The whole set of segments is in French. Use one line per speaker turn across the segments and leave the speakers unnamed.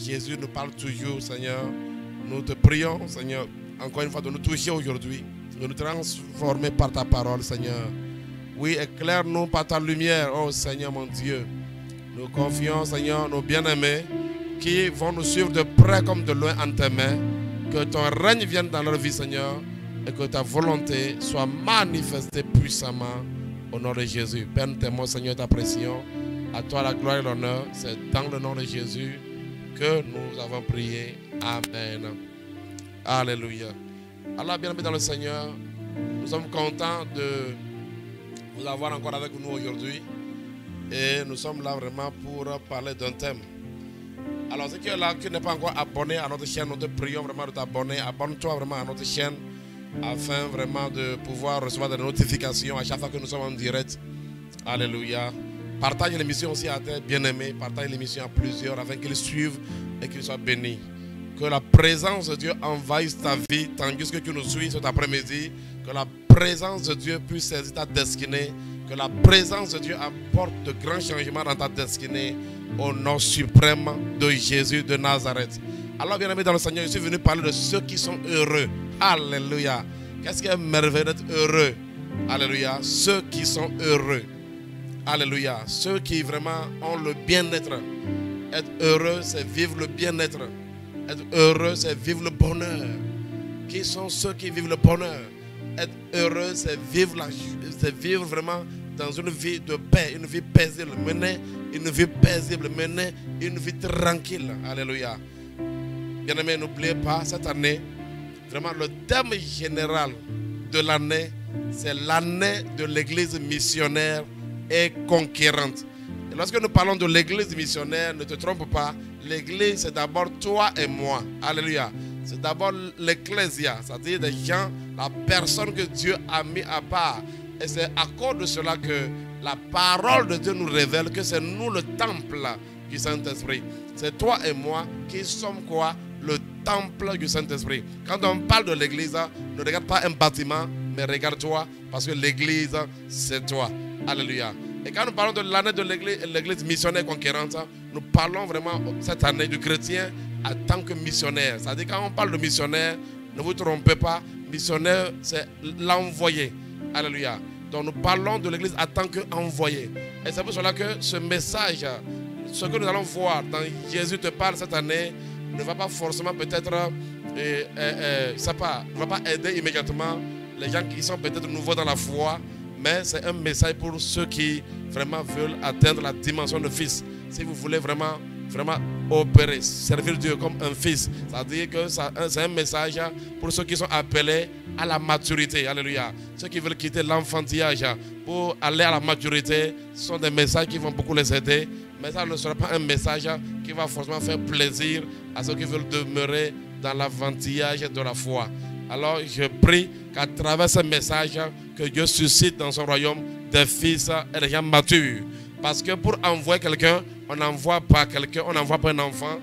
Jésus nous parle toujours, Seigneur. Nous te prions, Seigneur, encore une fois, de nous toucher aujourd'hui, de nous transformer par ta parole, Seigneur. Oui, éclaire-nous par ta lumière, oh Seigneur mon Dieu. Nous confions, Seigneur, nos bien-aimés qui vont nous suivre de près comme de loin en tes mains. Que ton règne vienne dans leur vie, Seigneur, et que ta volonté soit manifestée puissamment au nom de Jésus. Père, nous t'aimons, Seigneur, ta pression. À toi la gloire et l'honneur. C'est dans le nom de Jésus que nous avons prié. Amen. Alléluia. Alors, bien-aimés dans le Seigneur, nous sommes contents de vous avoir encore avec nous aujourd'hui. Et nous sommes là vraiment pour parler d'un thème. Alors, ceux qui sont là, qui n'est pas encore abonné à notre chaîne, nous te prions vraiment de t'abonner. Abonne-toi vraiment à notre chaîne afin vraiment de pouvoir recevoir des notifications à chaque fois que nous sommes en direct. Alléluia. Partage l'émission aussi à tes bien-aimés. Partage l'émission à plusieurs afin qu'ils suivent et qu'ils soient bénis. Que la présence de Dieu envahisse ta vie tandis que tu nous suis cet après-midi. Que la présence de Dieu puisse saisir ta destinée. Que la présence de Dieu apporte de grands changements dans ta destinée. Au nom suprême de Jésus de Nazareth. Alors, bien-aimés dans le Seigneur, je suis venu parler de ceux qui sont heureux. Alléluia. Qu'est-ce qui est merveilleux d'être heureux? Alléluia. Ceux qui sont heureux. Alléluia. Ceux qui vraiment ont le bien-être. Être heureux, c'est vivre le bien-être. Être heureux, c'est vivre le bonheur. Qui sont ceux qui vivent le bonheur? Être heureux, c'est vivre vraiment dans une vie de paix, une vie paisible. Mener une vie paisible, mener une vie tranquille. Alléluia. Bien-aimés, n'oubliez pas, cette année, vraiment le thème général de l'année, c'est l'année de l'église missionnaire et conquérante. Et lorsque nous parlons de l'église missionnaire, ne te trompe pas, l'église c'est d'abord toi et moi. Alléluia. C'est d'abord l'ecclésia, c'est-à-dire des gens, la personne que Dieu a mis à part. Et c'est à cause de cela que la parole de Dieu nous révèle que c'est nous le temple du Saint-Esprit. C'est toi et moi qui sommes quoi? Le temple du Saint-Esprit. Quand on parle de l'église, ne regarde pas un bâtiment, mais regarde-toi, parce que l'église, c'est toi. Alléluia. Et quand nous parlons de l'année de l'église missionnaire conquérante, nous parlons vraiment cette année du chrétien en tant que missionnaire. C'est-à-dire quand on parle de missionnaire, ne vous trompez pas, missionnaire, c'est l'envoyé. Alléluia. Donc nous parlons de l'église en tant qu'envoyé. Et c'est pour cela que ce message, ce que nous allons voir dans Jésus te parle cette année, ne va pas forcément peut-être, ne va pas aider immédiatement les gens qui sont peut-être nouveaux dans la foi, mais c'est un message pour ceux qui vraiment veulent atteindre la dimension de fils. Si vous voulez vraiment opérer, servir Dieu comme un fils, c'est-à-dire que c'est un message pour ceux qui sont appelés à la maturité. Alléluia. Ceux qui veulent quitter l'enfantillage pour aller à la maturité, ce sont des messages qui vont beaucoup les aider. Mais ça ne sera pas un message qui va forcément faire plaisir à ceux qui veulent demeurer dans l'enfantillage de la foi. Alors je prie qu'à travers ce message, que Dieu suscite dans son royaume des fils et des gens matures. Parce que pour envoyer quelqu'un, on n'envoie pas quelqu'un, on n'envoie pas un enfant.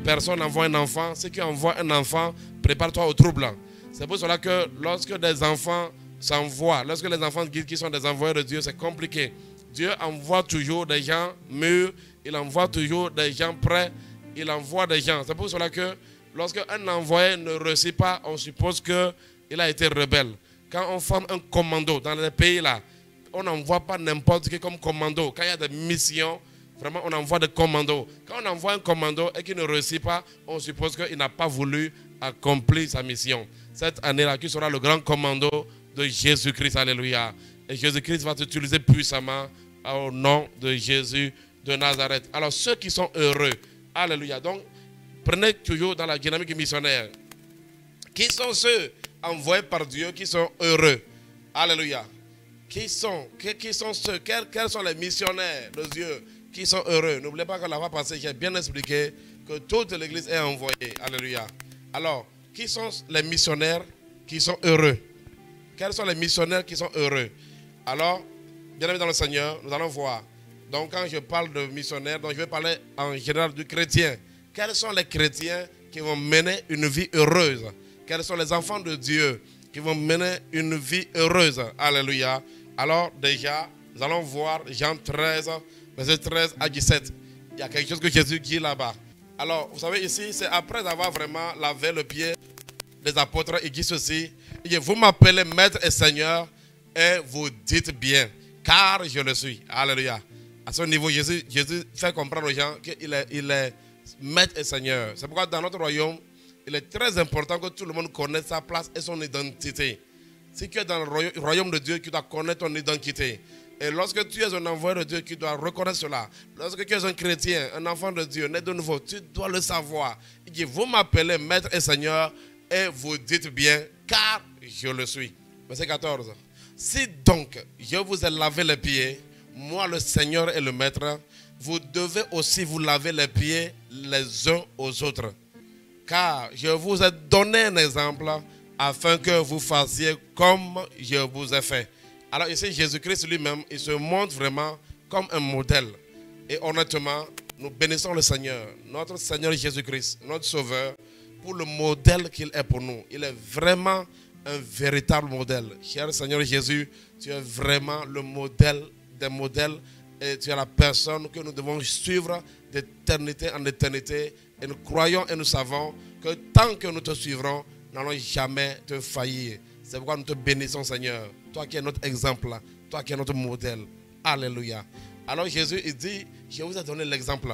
Personne n'envoie un enfant. Ceux qui envoient un enfant, prépare-toi au trouble. C'est pour cela que lorsque des enfants s'envoient, lorsque les enfants qui sont des envoyés de Dieu, c'est compliqué. Dieu envoie toujours des gens mûrs, il envoie toujours des gens prêts, il envoie des gens. C'est pour cela que lorsque un envoyé ne réussit pas, on suppose qu'il a été rebelle. Quand on forme un commando dans les pays là, on n'envoie pas n'importe qui comme commando. Quand il y a des missions, vraiment on envoie des commandos. Quand on envoie un commando et qu'il ne réussit pas, on suppose qu'il n'a pas voulu accomplir sa mission. Cette année-là, qui sera le grand commando de Jésus-Christ. Alléluia. Et Jésus-Christ va t'utiliser puissamment au nom de Jésus de Nazareth. Alors ceux qui sont heureux, alléluia. Donc prenez toujours dans la dynamique missionnaire. Qui sont ceux envoyés par Dieu qui sont heureux? Alléluia. Qui sont ceux, quels sont les missionnaires de Dieu qui sont heureux? N'oubliez pas que la fois passée, j'ai bien expliqué que toute l'église est envoyée. Alléluia. Alors, qui sont les missionnaires qui sont heureux? Quels sont les missionnaires qui sont heureux? Alors, bien aimé dans le Seigneur, nous allons voir. Donc, quand je parle de missionnaires, donc je vais parler en général du chrétien. Quels sont les chrétiens qui vont mener une vie heureuse? Quels sont les enfants de Dieu qui vont mener une vie heureuse? Alléluia. Alors, déjà, nous allons voir Jean 13, verset 13 à 17. Il y a quelque chose que Jésus dit là-bas. Alors, vous savez, ici, c'est après avoir vraiment lavé le pied des apôtres, il dit ceci. Il dit, vous m'appelez maître et seigneur et vous dites bien, car je le suis. Alléluia. À ce niveau, Jésus fait comprendre aux gens qu'il est maître et seigneur. C'est pourquoi dans notre royaume, il est très important que tout le monde connaisse sa place et son identité. Si tu es dans le royaume de Dieu, tu dois connaître ton identité. Et lorsque tu es un envoyé de Dieu, tu dois reconnaître cela. Lorsque tu es un chrétien, un enfant de Dieu, né de nouveau, tu dois le savoir. Il dit, vous m'appelez maître et seigneur et vous dites bien, car je le suis. Verset 14. Si donc je vous ai lavé les pieds, moi le Seigneur et le Maître, vous devez aussi vous laver les pieds les uns aux autres. Car je vous ai donné un exemple afin que vous fassiez comme je vous ai fait. Alors ici, Jésus-Christ lui-même, il se montre vraiment comme un modèle. Et honnêtement, nous bénissons le Seigneur, notre Seigneur Jésus-Christ, notre Sauveur, pour le modèle qu'il est pour nous. Il est vraiment un véritable modèle. Cher Seigneur Jésus, tu es vraiment le modèle des modèles et tu es la personne que nous devons suivre d'éternité en éternité. Et nous croyons et nous savons que tant que nous te suivrons, nous n'allons jamais te faillir. C'est pourquoi nous te bénissons, Seigneur. Toi qui es notre exemple, toi qui es notre modèle. Alléluia. Alors Jésus, il dit, je vous ai donné l'exemple.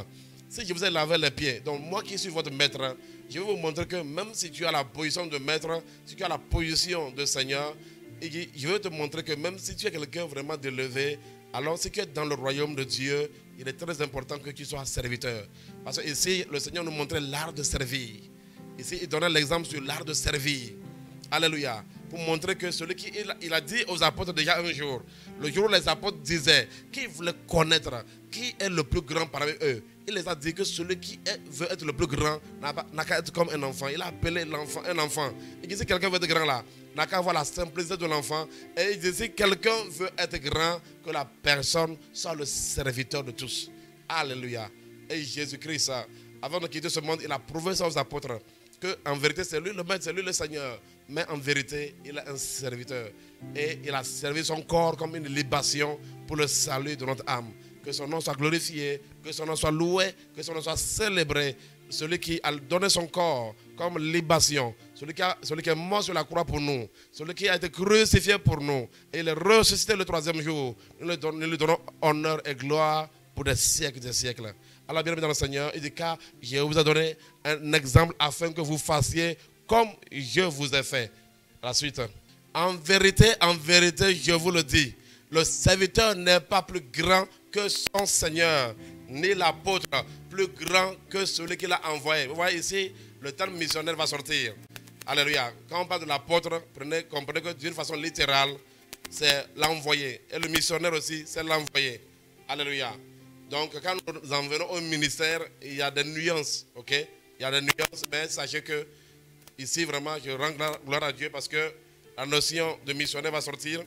Si je vous ai lavé les pieds, donc moi qui suis votre maître, je vais vous montrer que même si tu as la position de maître, si tu as la position de Seigneur, je vais te montrer que même si tu es quelqu'un vraiment d'élevé, alors si tu es dans le royaume de Dieu, il est très important que tu sois serviteur. Parce que ici, le Seigneur nous montrait l'art de servir. Ici, il donnait l'exemple sur l'art de servir. Alléluia. Pour montrer que celui qui, il a dit aux apôtres déjà un jour, le jour où les apôtres disaient, qui voulait connaître, qui est le plus grand parmi eux, il les a dit que celui qui veut être le plus grand n'a qu'à être comme un enfant. Il a appelé l'enfant un enfant. Il dit si quelqu'un veut être grand là, n'a qu'à avoir la simplicité de l'enfant. Et il dit si quelqu'un veut être grand, que la personne soit le serviteur de tous. Alléluia. Et Jésus-Christ, avant de quitter ce monde, il a prouvé ça aux apôtres. qu'en vérité c'est lui le maître, c'est lui le Seigneur. Mais en vérité, il est un serviteur. Et il a servi son corps comme une libation pour le salut de notre âme. Que son nom soit glorifié, que son nom soit loué, que son nom soit célébré. Celui qui a donné son corps comme libation, celui qui est mort sur la croix pour nous, celui qui a été crucifié pour nous, et il est ressuscité le troisième jour. Nous lui donnons honneur et gloire pour des siècles et des siècles. Alors, bien dans le Seigneur, il dit car je vous ai donné un exemple afin que vous fassiez comme je vous ai fait. À la suite. En vérité, je vous le dis, le serviteur n'est pas plus grand que son Seigneur, ni l'apôtre plus grand que celui qui l'a envoyé. Vous voyez ici, le terme missionnaire va sortir. Alléluia. Quand on parle de l'apôtre, comprenez que d'une façon littérale, c'est l'envoyé. Et le missionnaire aussi, c'est l'envoyé. Alléluia. Donc, quand nous en venons au ministère, il y a des nuances. Ok? Il y a des nuances, mais sachez que ici, vraiment, je rends gloire à Dieu parce que la notion de missionnaire va sortir.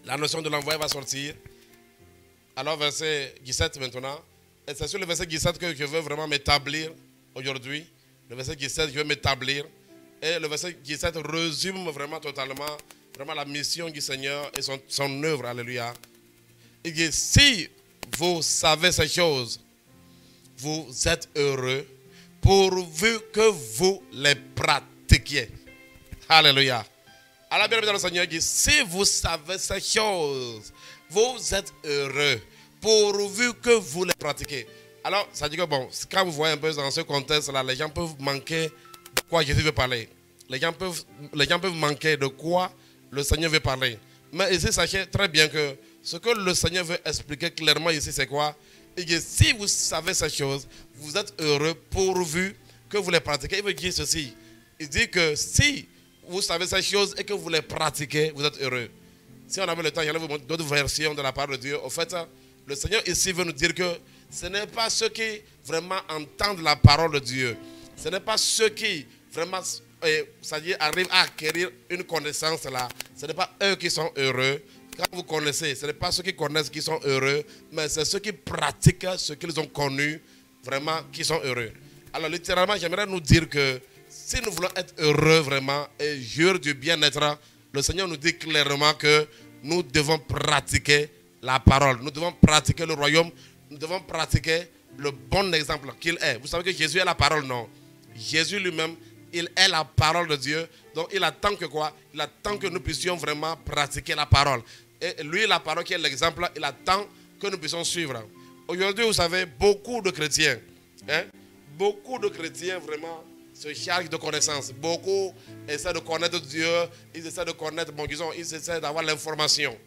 La notion de l'envoyé va sortir. Alors, verset 17 maintenant. Et c'est sur le verset 17 que je veux vraiment m'établir aujourd'hui. Le verset 17, je veux m'établir. Et le verset 17 résume vraiment totalement vraiment la mission du Seigneur et son œuvre. Alléluia. Il dit, si vous savez ces choses, vous êtes heureux pourvu que vous les pratiquiez. Alléluia. Alors, bien dans le Seigneur dit, si vous savez ces choses, vous êtes heureux pourvu que vous les pratiquez. Alors, ça dit que bon, quand vous voyez un peu dans ce contexte-là, les gens peuvent manquer de quoi Jésus veut parler. Les gens peuvent manquer de quoi le Seigneur veut parler. Mais ici, sachez très bien que ce que le Seigneur veut expliquer clairement ici, c'est quoi? Il dit, si vous savez ces choses, vous êtes heureux pourvu que vous les pratiquez. Il veut dire ceci. Il dit que si vous savez ces choses et que vous les pratiquez, vous êtes heureux. Si on avait le temps, il y en a d'autres versions de la parole de Dieu. Au fait, le Seigneur ici veut nous dire que ce n'est pas ceux qui vraiment entendent la parole de Dieu. Ce n'est pas ceux qui vraiment c'est-à-dire arrivent à acquérir une connaissance là. Ce n'est pas eux qui sont heureux. Quand vous connaissez, ce n'est pas ceux qui connaissent qui sont heureux, mais c'est ceux qui pratiquent ce qu'ils ont connu vraiment qui sont heureux. Alors littéralement, j'aimerais nous dire que si nous voulons être heureux vraiment et jouir du bien-être, le Seigneur nous dit clairement que nous devons pratiquer la parole. Nous devons pratiquer le royaume. Nous devons pratiquer le bon exemple qu'il est. Vous savez que Jésus est la parole, non? Jésus lui-même, il est la parole de Dieu. Donc il attend que quoi? Il attend que nous puissions vraiment pratiquer la parole. Et lui, la parole qui est l'exemple, il attend que nous puissions suivre. Aujourd'hui, vous savez, beaucoup de chrétiens, beaucoup de chrétiens vraiment se chargent de connaissances. Beaucoup essaient de connaître Dieu, ils essaient de connaître, bon, disons, ils essaient d'avoir l'information.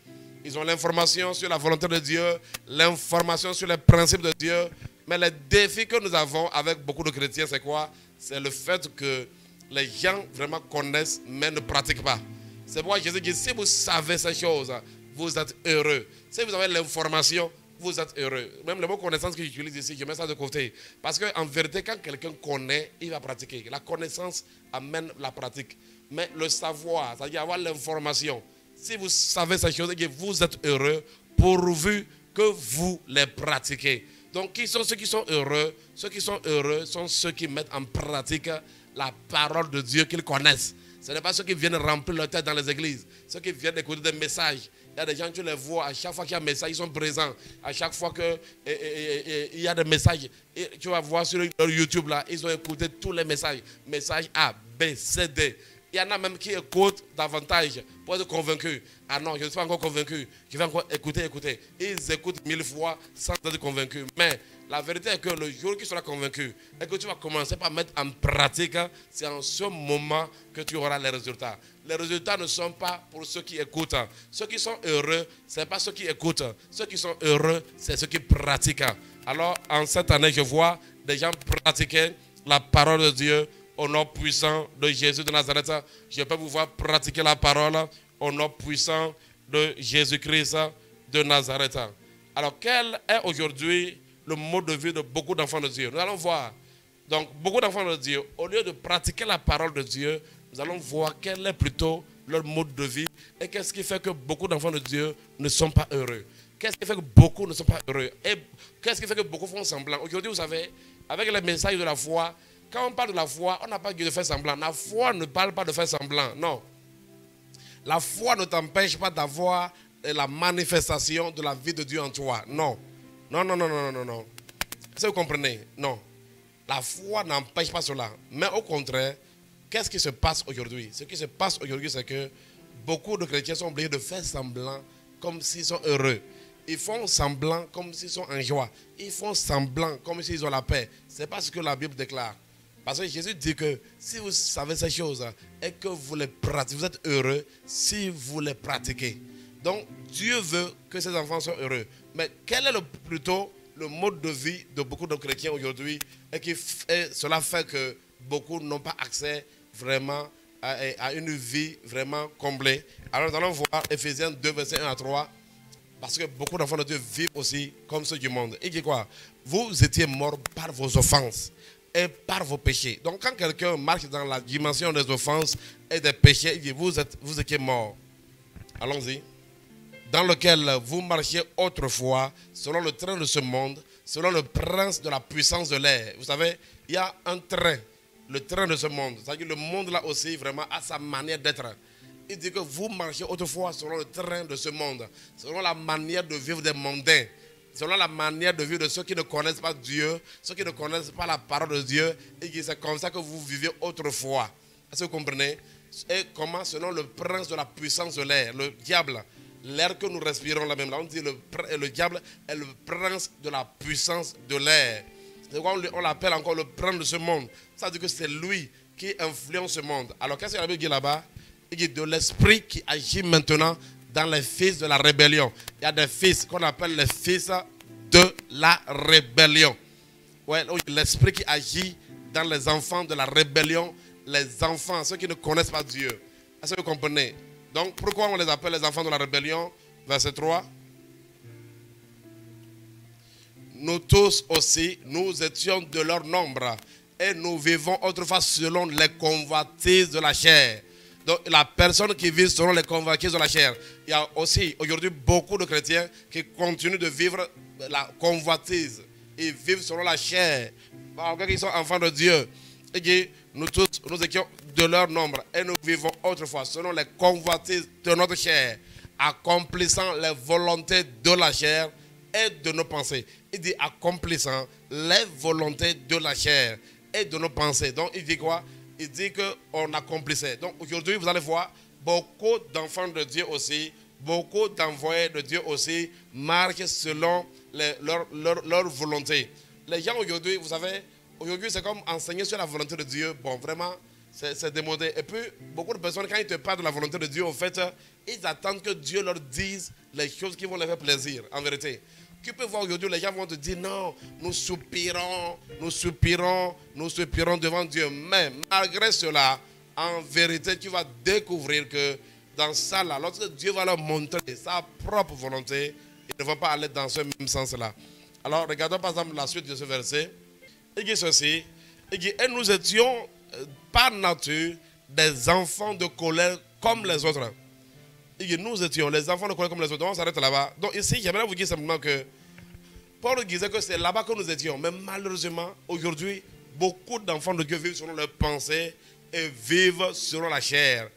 Ils ont l'information sur la volonté de Dieu, l'information sur les principes de Dieu. Mais le défi que nous avons avec beaucoup de chrétiens, c'est quoi? C'est le fait que les gens vraiment connaissent, mais ne pratiquent pas. C'est pourquoi Jésus dit, si vous savez ces choses, vous êtes heureux. Si vous avez l'information, vous êtes heureux. Même le mot connaissance que j'utilise ici, je mets ça de côté. Parce qu'en vérité, quand quelqu'un connaît, il va pratiquer. La connaissance amène la pratique. Mais le savoir, c'est-à-dire avoir l'information. Si vous savez ces choses, vous êtes heureux pourvu que vous les pratiquez. Donc, qui sont ceux qui sont heureux? Ceux qui sont heureux sont ceux qui mettent en pratique la parole de Dieu qu'ils connaissent. Ce n'est pas ceux qui viennent remplir leur tête dans les églises. Ceux qui viennent écouter des messages. Il y a des gens, tu les vois, à chaque fois qu'il y a un message, ils sont présents. À chaque fois qu'il y a des messages, tu vas voir sur leur YouTube, là, ils ont écouté tous les messages. Messages A, B, C, D. Il y en a même qui écoutent davantage pour être convaincus. Ah non, je ne suis pas encore convaincu. Je vais encore écouter. Ils écoutent 1000 fois sans être convaincus. Mais la vérité est que le jour où tu seras convaincu et que tu vas commencer par mettre en pratique, c'est en ce moment que tu auras les résultats. Les résultats ne sont pas pour ceux qui écoutent. Ceux qui sont heureux, ce n'est pas ceux qui écoutent. Ceux qui sont heureux, c'est ceux qui pratiquent. Alors, en cette année, je vois des gens pratiquer la parole de Dieu au nom puissant de Jésus de Nazareth. Je peux vous voir pratiquer la parole au nom puissant de Jésus-Christ de Nazareth. Alors, quel est aujourd'hui le mode de vie de beaucoup d'enfants de Dieu? Nous allons voir. Donc, beaucoup d'enfants de Dieu, au lieu de pratiquer la parole de Dieu, nous allons voir quel est plutôt leur mode de vie et qu'est-ce qui fait que beaucoup d'enfants de Dieu ne sont pas heureux. Qu'est-ce qui fait que beaucoup ne sont pas heureux? Et qu'est-ce qui fait que beaucoup font semblant? Aujourd'hui, vous savez, avec les messages de la foi, quand on parle de la foi, on n'a pas dit de faire semblant. La foi ne parle pas de faire semblant, non. La foi ne t'empêche pas d'avoir la manifestation de la vie de Dieu en toi, non. Non. Est-ce que vous comprenez? Non. La foi n'empêche pas cela. Mais au contraire, qu'est-ce qui se passe aujourd'hui? Ce qui se passe aujourd'hui, c'est que beaucoup de chrétiens sont obligés de faire semblant comme s'ils sont heureux. Ils font semblant comme s'ils sont en joie. Ils font semblant comme s'ils ont la paix. Ce n'est pas ce que la Bible déclare. Parce que Jésus dit que si vous savez ces choses et que vous les pratiquez, vous êtes heureux si vous les pratiquez. Donc Dieu veut que ses enfants soient heureux. Mais quel est plutôt le mode de vie de beaucoup de chrétiens aujourd'hui et cela fait que beaucoup n'ont pas accès vraiment à une vie vraiment comblée? Alors nous allons voir Ephésiens 2, versets 1 à 3. Parce que beaucoup d'enfants de Dieu vivent aussi comme ceux du monde. Il dit quoi? Vous étiez morts par vos offenses et par vos péchés. Donc quand quelqu'un marche dans la dimension des offenses et des péchés, il dit vous étiez morts. Allons-y. Dans lequel vous marchiez autrefois, selon le train de ce monde, selon le prince de la puissance de l'air. Vous savez, il y a un train, le train de ce monde. C'est-à-dire que le monde là aussi vraiment a sa manière d'être. Il dit que vous marchiez autrefois selon le train de ce monde, selon la manière de vivre des mondains, selon la manière de vivre de ceux qui ne connaissent pas Dieu, ceux qui ne connaissent pas la parole de Dieu. Et c'est comme ça que vous viviez autrefois. Est-ce que vous comprenez? Et comment? Selon le prince de la puissance de l'air, le diable. L'air que nous respirons là même, là on dit le diable est le prince de la puissance de l'air. C'est pourquoi on l'appelle encore le prince de ce monde. Ça veut dire que c'est lui qui influence ce monde. Alors qu'est-ce que la Bible dit là-bas? Il dit de l'esprit qui agit maintenant dans les fils de la rébellion. Il y a des fils qu'on appelle les fils de la rébellion. Ouais, l'esprit qui agit dans les enfants de la rébellion, les enfants, ceux qui ne connaissent pas Dieu. Est-ce que vous comprenez? Donc, pourquoi on les appelle les enfants de la rébellion? Verset 3. Nous tous aussi, nous étions de leur nombre et nous vivons autrefois selon les convoitises de la chair. Donc, la personne qui vit selon les convoitises de la chair. Il y a aussi aujourd'hui beaucoup de chrétiens qui continuent de vivre la convoitise. Ils vivent selon la chair. Malgré qu'ils sont enfants de Dieu. Et dit, nous tous, nous étions de leur nombre et nous vivons autrefois selon les convoitises de notre chair, accomplissant les volontés de la chair et de nos pensées. Il dit accomplissant les volontés de la chair et de nos pensées. Donc il dit quoi? Il dit qu'on accomplissait. Donc aujourd'hui, vous allez voir, beaucoup d'enfants de Dieu aussi, beaucoup d'envoyés de Dieu aussi marchent selon leur volonté. Les gens aujourd'hui, vous savez, aujourd'hui c'est comme enseigner sur la volonté de Dieu. Bon, vraiment, c'est démodé. Et puis, beaucoup de personnes, quand ils te parlent de la volonté de Dieu, en fait, ils attendent que Dieu leur dise les choses qui vont leur faire plaisir, en vérité. Tu peux voir aujourd'hui, les gens vont te dire, non, nous soupirons devant Dieu. Mais malgré cela, en vérité, tu vas découvrir que dans ça, là, lorsque Dieu va leur montrer sa propre volonté, ils ne vont pas aller dans ce même sens-là. Alors, regardons par exemple la suite de ce verset. Il dit ceci, il dit, et nous étions par nature des enfants de colère comme les autres. Il dit, nous étions les enfants de colère comme les autres. Donc, on s'arrête là-bas. Donc ici, j'aimerais vous dire simplement que Paul disait que c'est là-bas que nous étions. Mais malheureusement, aujourd'hui, beaucoup d'enfants de Dieu vivent selon leurs pensées et vivent selon la chair.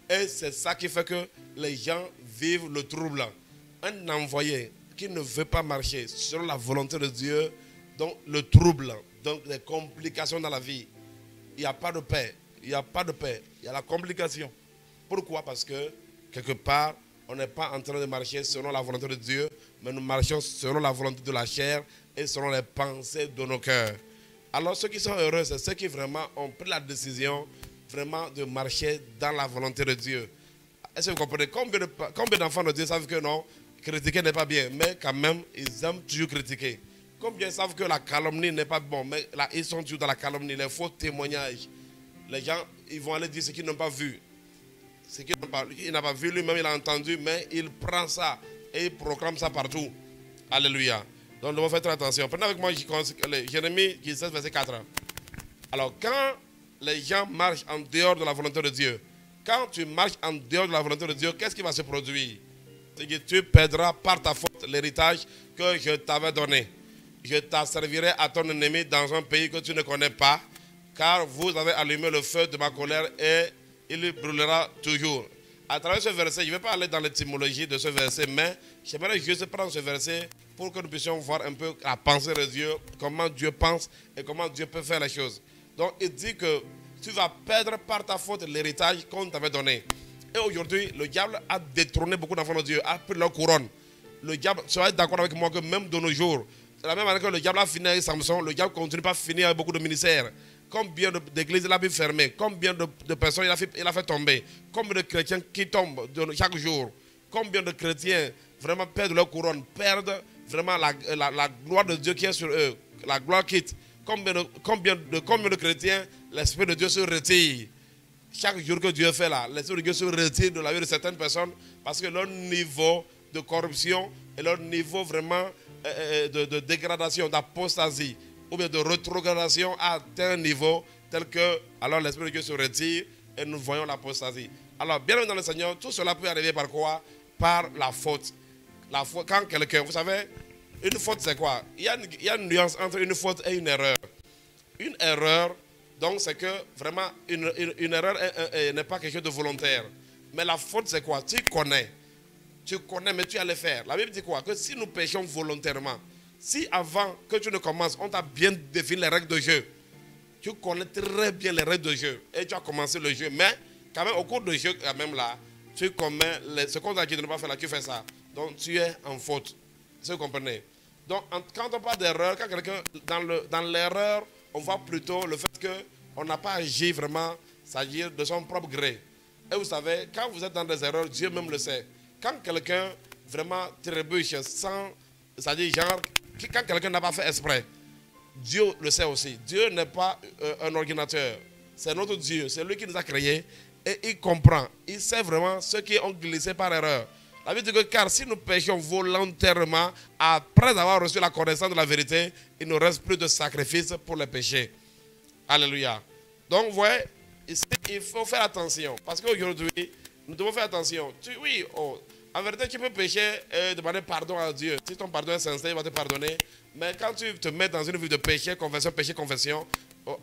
Et c'est ça qui fait que les gens vivent le trouble. Un envoyé qui ne veut pas marcher selon la volonté de Dieu, donc le trouble, donc les complications dans la vie. Il n'y a pas de paix. Il n'y a pas de paix. Il y a la complication. Pourquoi? Parce que, quelque part, on n'est pas en train de marcher selon la volonté de Dieu, mais nous marchons selon la volonté de la chair et selon les pensées de nos cœurs. Alors, ceux qui sont heureux, c'est ceux qui vraiment ont pris la décision vraiment de marcher dans la volonté de Dieu. Est-ce que vous comprenez? Combien d'enfants de Dieu savent que non, critiquer n'est pas bien, mais quand même, ils aiment toujours critiquer. Combien savent que la calomnie n'est pas bon, mais là, ils sont toujours dans la calomnie, les faux témoignages. Les gens, ils vont aller dire ce qu'ils n'ont pas vu. Ce qu'il n'a pas vu, lui-même, il a entendu, mais il prend ça et il proclame ça partout. Alléluia. Donc, nous devons faire très attention. Prenez avec moi Jérémie 16, verset 4. Alors, quand les gens marchent en dehors de la volonté de Dieu, quand tu marches en dehors de la volonté de Dieu, qu'est-ce qui va se produire? C'est que tu perdras par ta faute l'héritage que je t'avais donné. Je t'asservirai à ton ennemi dans un pays que tu ne connais pas, car vous avez allumé le feu de ma colère et il brûlera toujours. À travers ce verset, je ne vais pas aller dans l'étymologie de ce verset, mais j'aimerais juste prendre ce verset pour que nous puissions voir un peu la pensée de Dieu, comment Dieu pense et comment Dieu peut faire les choses. Donc, il dit que tu vas perdre par ta faute l'héritage qu'on t'avait donné. Et aujourd'hui, le diable a détrôné beaucoup d'enfants de Dieu, a pris leur couronne. Le diable, soyez d'accord avec moi que même de nos jours, de la même manière que le diable a fini avec Samson, le diable continue pas à finir avec beaucoup de ministères. Combien d'églises il a pu fermer, combien de personnes il a fait tomber, combien de chrétiens qui tombent chaque jour, combien de chrétiens vraiment perdent leur couronne, perdent vraiment la gloire de Dieu qui est sur eux, la gloire quitte. Combien de chrétiens, l'Esprit de Dieu se retire. Chaque jour que Dieu fait là, l'Esprit de Dieu se retire de la vie de certaines personnes parce que leur niveau de corruption et leur niveau vraiment de dégradation, d'apostasie ou bien de rétrogradation a atteint un niveau tel que alors l'Esprit de Dieu se retire et nous voyons l'apostasie. Alors, bien dans le Seigneur, tout cela peut arriver par quoi? Par la faute. La faute, quand quelqu'un, vous savez, une faute c'est quoi? Il y a une nuance entre une faute et une erreur. Une erreur, donc c'est que vraiment une erreur n'est pas quelque chose de volontaire. Mais la faute c'est quoi? Tu connais, mais tu allais faire. La Bible dit quoi? Que si nous péchons volontairement, si avant que tu ne commences, on t'a bien défini les règles de jeu, tu connais très bien les règles de jeu et tu as commencé le jeu, mais quand même au cours du jeu, quand même là, tu commets ce qu'on t'a dit de ne pas faire là, tu fais ça. Donc tu es en faute. Est-ce que vous comprenez? Donc quand on parle d'erreur, quand quelqu'un dans l'erreur, on voit plutôt le fait qu'on n'a pas agi vraiment, c'est-à-dire de son propre gré. Et vous savez, quand vous êtes dans des erreurs, Dieu même le sait. Quand quelqu'un vraiment trébuche sans, c'est-à-dire genre, quand quelqu'un n'a pas fait exprès, Dieu le sait aussi. Dieu n'est pas un ordinateur. C'est notre Dieu. C'est lui qui nous a créés. Et il comprend. Il sait vraiment ceux qui ont glissé par erreur. La Bible dit que car si nous péchons volontairement, après avoir reçu la connaissance de la vérité, il ne reste plus de sacrifice pour les péchés. Alléluia. Donc, vous voyez, ici, il faut faire attention. Parce qu'aujourd'hui, nous devons faire attention. En vérité, tu peux pécher et demander pardon à Dieu. Si ton pardon est sincère, il va te pardonner. Mais quand tu te mets dans une vie de péché, confession,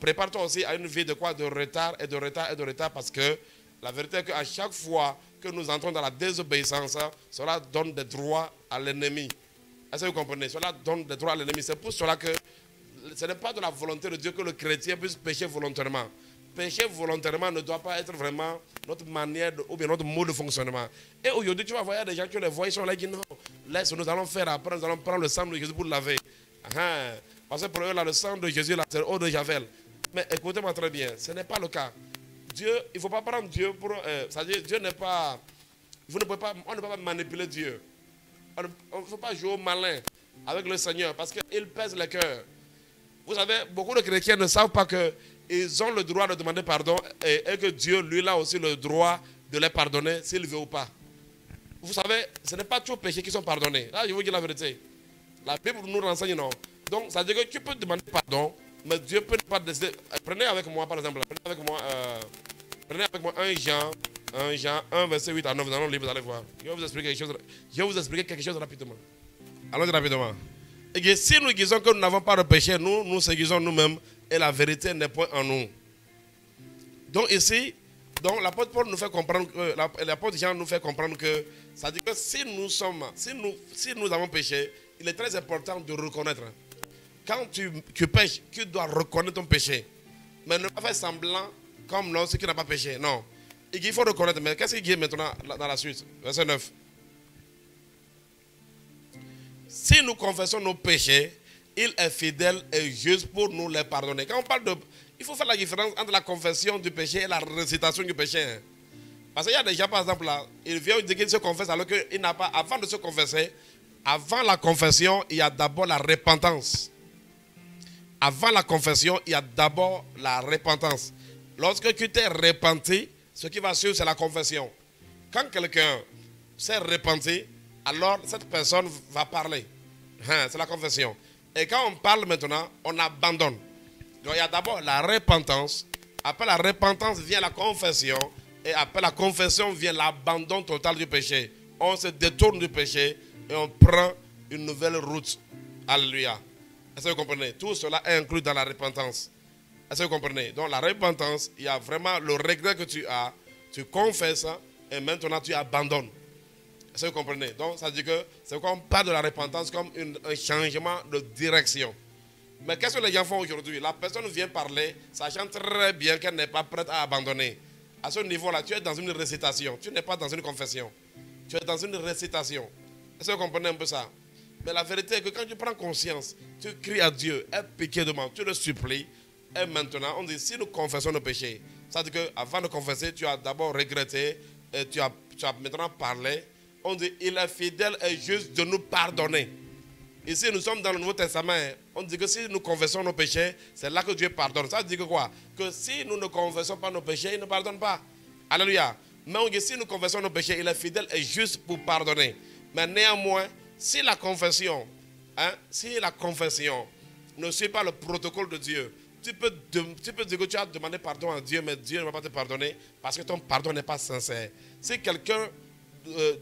prépare-toi aussi à une vie de quoi? De retard et de retard et de retard. Parce que la vérité est qu'à chaque fois que nous entrons dans la désobéissance, cela donne des droits à l'ennemi. Est-ce que vous comprenez? Cela donne des droits à l'ennemi. C'est pour cela que ce n'est pas de la volonté de Dieu que le chrétien puisse pécher volontairement. Pécher volontairement ne doit pas être vraiment notre manière ou bien notre mode de fonctionnement. Et aujourd'hui, tu vas voir des gens qui les voient, ils sont là, ils disent non, laisse, nous allons faire après, nous allons prendre le sang de Jésus pour laver. Parce que pour eux, là, le sang de Jésus, là, c'est l'eau de Javel. Mais écoutez-moi très bien, ce n'est pas le cas. Dieu, il ne faut pas prendre Dieu pour. C'est-à-dire, Dieu n'est pas. On ne peut pas manipuler Dieu. On ne faut pas jouer au malin avec le Seigneur parce qu'il pèse le cœur. Vous savez, beaucoup de chrétiens ne savent pas qu'ils ont le droit de demander pardon et que Dieu, lui, a aussi le droit de les pardonner s'il veut ou pas. Vous savez, ce n'est pas tous les péchés qui sont pardonnés. Là, je vous dis la vérité. La Bible nous renseigne non. Donc, ça veut dire que tu peux demander pardon, mais Dieu peut pas décider. Prenez avec moi, par exemple, prenez avec moi 1 Jean 1, verset 8 à 9. Nous allons lire, vous allez voir. Je vais vous expliquer quelque chose rapidement. Allons-y rapidement. Et si nous disons que nous n'avons pas de péché, nous séduisons nous-mêmes et la vérité n'est point en nous. Donc ici, l'apôtre Paul nous fait comprendre, l'apôtre Jean nous fait comprendre que ça dit que si nous avons péché, il est très important de reconnaître. Quand tu pêches, tu dois reconnaître ton péché. Mais ne pas faire semblant comme non, ce qui n'a pas péché. Non. Il faut reconnaître. Mais qu'est-ce qu'il dit maintenant dans la suite? Verset 9. Si nous confessons nos péchés, il est fidèle et juste pour nous les pardonner. Quand on parle de... Il faut faire la différence entre la confession du péché et la récitation du péché. Parce qu'il y a des gens, par exemple, là, il vient dire qu'il se confesse alors qu'il n'a pas... Avant de se confesser, avant la confession, il y a d'abord la repentance. Avant la confession, il y a d'abord la repentance. Lorsque tu t'es repenti, ce qui va suivre, c'est la confession. Quand quelqu'un s'est repenti, alors cette personne va parler. C'est la confession. Et quand on parle maintenant, on abandonne. Donc il y a d'abord la repentance. Après la repentance vient la confession. Et après la confession vient l'abandon total du péché. On se détourne du péché et on prend une nouvelle route. Alléluia. Est-ce que vous comprenez? Tout cela est inclus dans la repentance. Est-ce que vous comprenez? Donc la repentance, il y a vraiment le regret que tu as. Tu confesses et maintenant tu abandonnes. Est-ce que vous comprenez? Donc ça dit que c'est quand on parle de la repentance comme un changement de direction. Mais qu'est-ce que les gens font aujourd'hui? La personne vient parler, sachant très bien qu'elle n'est pas prête à abandonner. À ce niveau-là, tu es dans une récitation. Tu n'es pas dans une confession. Tu es dans une récitation. Est-ce que vous comprenez un peu ça? Mais la vérité est que quand tu prends conscience, tu cries à Dieu, aie pitié de moi, tu le supplies. Et maintenant, on dit, si nous confessons nos péchés, ça veut dire qu'avant de confesser, tu as d'abord regretté, et tu as maintenant parlé. On dit, il est fidèle et juste de nous pardonner. Ici, nous sommes dans le Nouveau Testament. On dit que si nous confessons nos péchés, c'est là que Dieu pardonne. Ça veut dire que quoi? Que si nous ne confessons pas nos péchés, il ne pardonne pas. Alléluia. Mais on dit, si nous confessons nos péchés, il est fidèle et juste pour pardonner. Mais néanmoins, si la confession ne suit pas le protocole de Dieu, tu peux dire que tu as demandé pardon à Dieu, mais Dieu ne va pas te pardonner parce que ton pardon n'est pas sincère. Si quelqu'un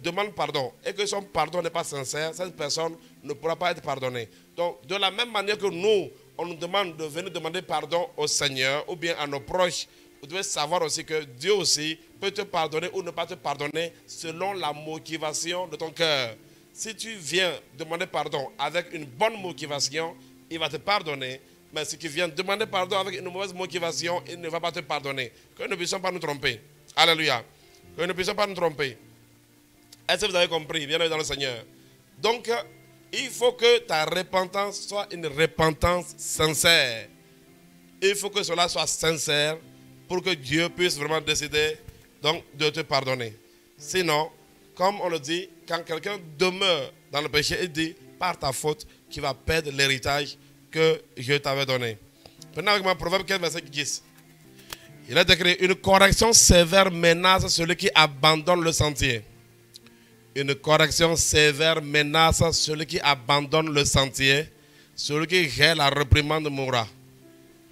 demande pardon et que son pardon n'est pas sincère, cette personne ne pourra pas être pardonnée. Donc, de la même manière que nous, on nous demande de venir demander pardon au Seigneur ou bien à nos proches, vous devez savoir aussi que Dieu aussi peut te pardonner ou ne pas te pardonner selon la motivation de ton cœur. Si tu viens demander pardon avec une bonne motivation, il va te pardonner. Mais si tu viens demander pardon avec une mauvaise motivation, il ne va pas te pardonner. Que nous ne puissions pas nous tromper. Alléluia. Que nous ne puissions pas nous tromper. Est-ce que vous avez compris? Bienvenue dans le Seigneur. Donc, il faut que ta repentance soit une repentance sincère. Il faut que cela soit sincère pour que Dieu puisse vraiment décider donc, de te pardonner. Sinon, comme on le dit, quand quelqu'un demeure dans le péché, il dit, par ta faute, tu vas perdre l'héritage que je t'avais donné. Maintenant avec moi, Proverbe 15, verset 10. Il est écrit, une correction sévère menace celui qui abandonne le sentier. Une correction sévère menace celui qui abandonne le sentier. Celui qui gère la réprimande mourra.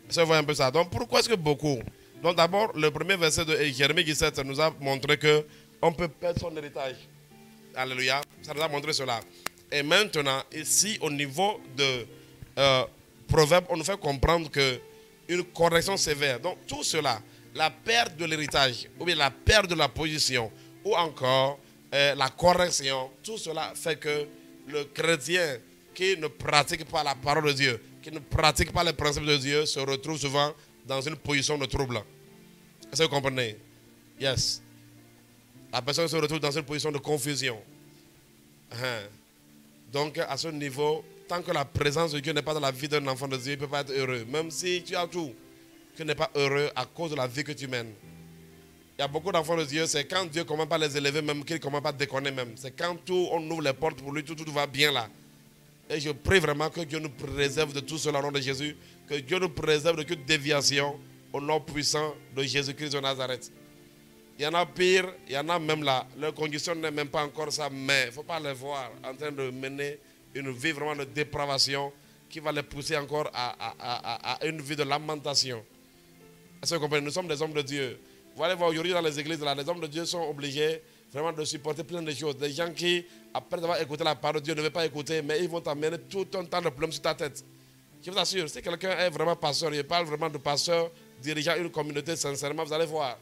Vous voyez un peu ça. Donc pourquoi est-ce que beaucoup... Donc d'abord, le premier verset de Jérémie 17 nous a montré qu'on peut perdre son héritage. Alléluia. Ça nous a montré cela. Et maintenant, ici, au niveau de Proverbe, on nous fait comprendre qu'une correction sévère. Donc tout cela, la perte de l'héritage, ou bien la perte de la position, ou encore la correction, tout cela fait que le chrétien qui ne pratique pas la parole de Dieu, qui ne pratique pas les principes de Dieu, se retrouve souvent dans une position de trouble. Est-ce que vous comprenez? Yes. La personne se retrouve dans une position de confusion. Donc, à ce niveau, tant que la présence de Dieu n'est pas dans la vie d'un enfant de Dieu, il ne peut pas être heureux. Même si tu as tout, tu n'es pas heureux à cause de la vie que tu mènes. Il y a beaucoup d'enfants de Dieu, c'est quand Dieu ne commence pas à les élever, même qu'il ne commence pas à déconner même. C'est quand tout, on ouvre les portes pour lui, tout va bien là. Et je prie vraiment que Dieu nous préserve de tout cela au nom de Jésus. Que Dieu nous préserve de toute déviation au nom puissant de Jésus-Christ de Nazareth. Il y en a pire, il y en a même là. Leur condition n'est même pas encore ça, mais il ne faut pas les voir en train de mener une vie vraiment de dépravation qui va les pousser encore à une vie de lamentation. Est-ce que vous comprenez? Nous sommes des hommes de Dieu. Vous allez voir aujourd'hui dans les églises, là, les hommes de Dieu sont obligés vraiment de supporter plein de choses. Des gens qui, après avoir écouté la parole de Dieu, ne veulent pas écouter, mais ils vont t'amener tout un tas de problèmes sur ta tête. Je vous assure, si quelqu'un est vraiment pasteur, il parle vraiment de pasteur, dirigeant une communauté sincèrement, vous allez voir.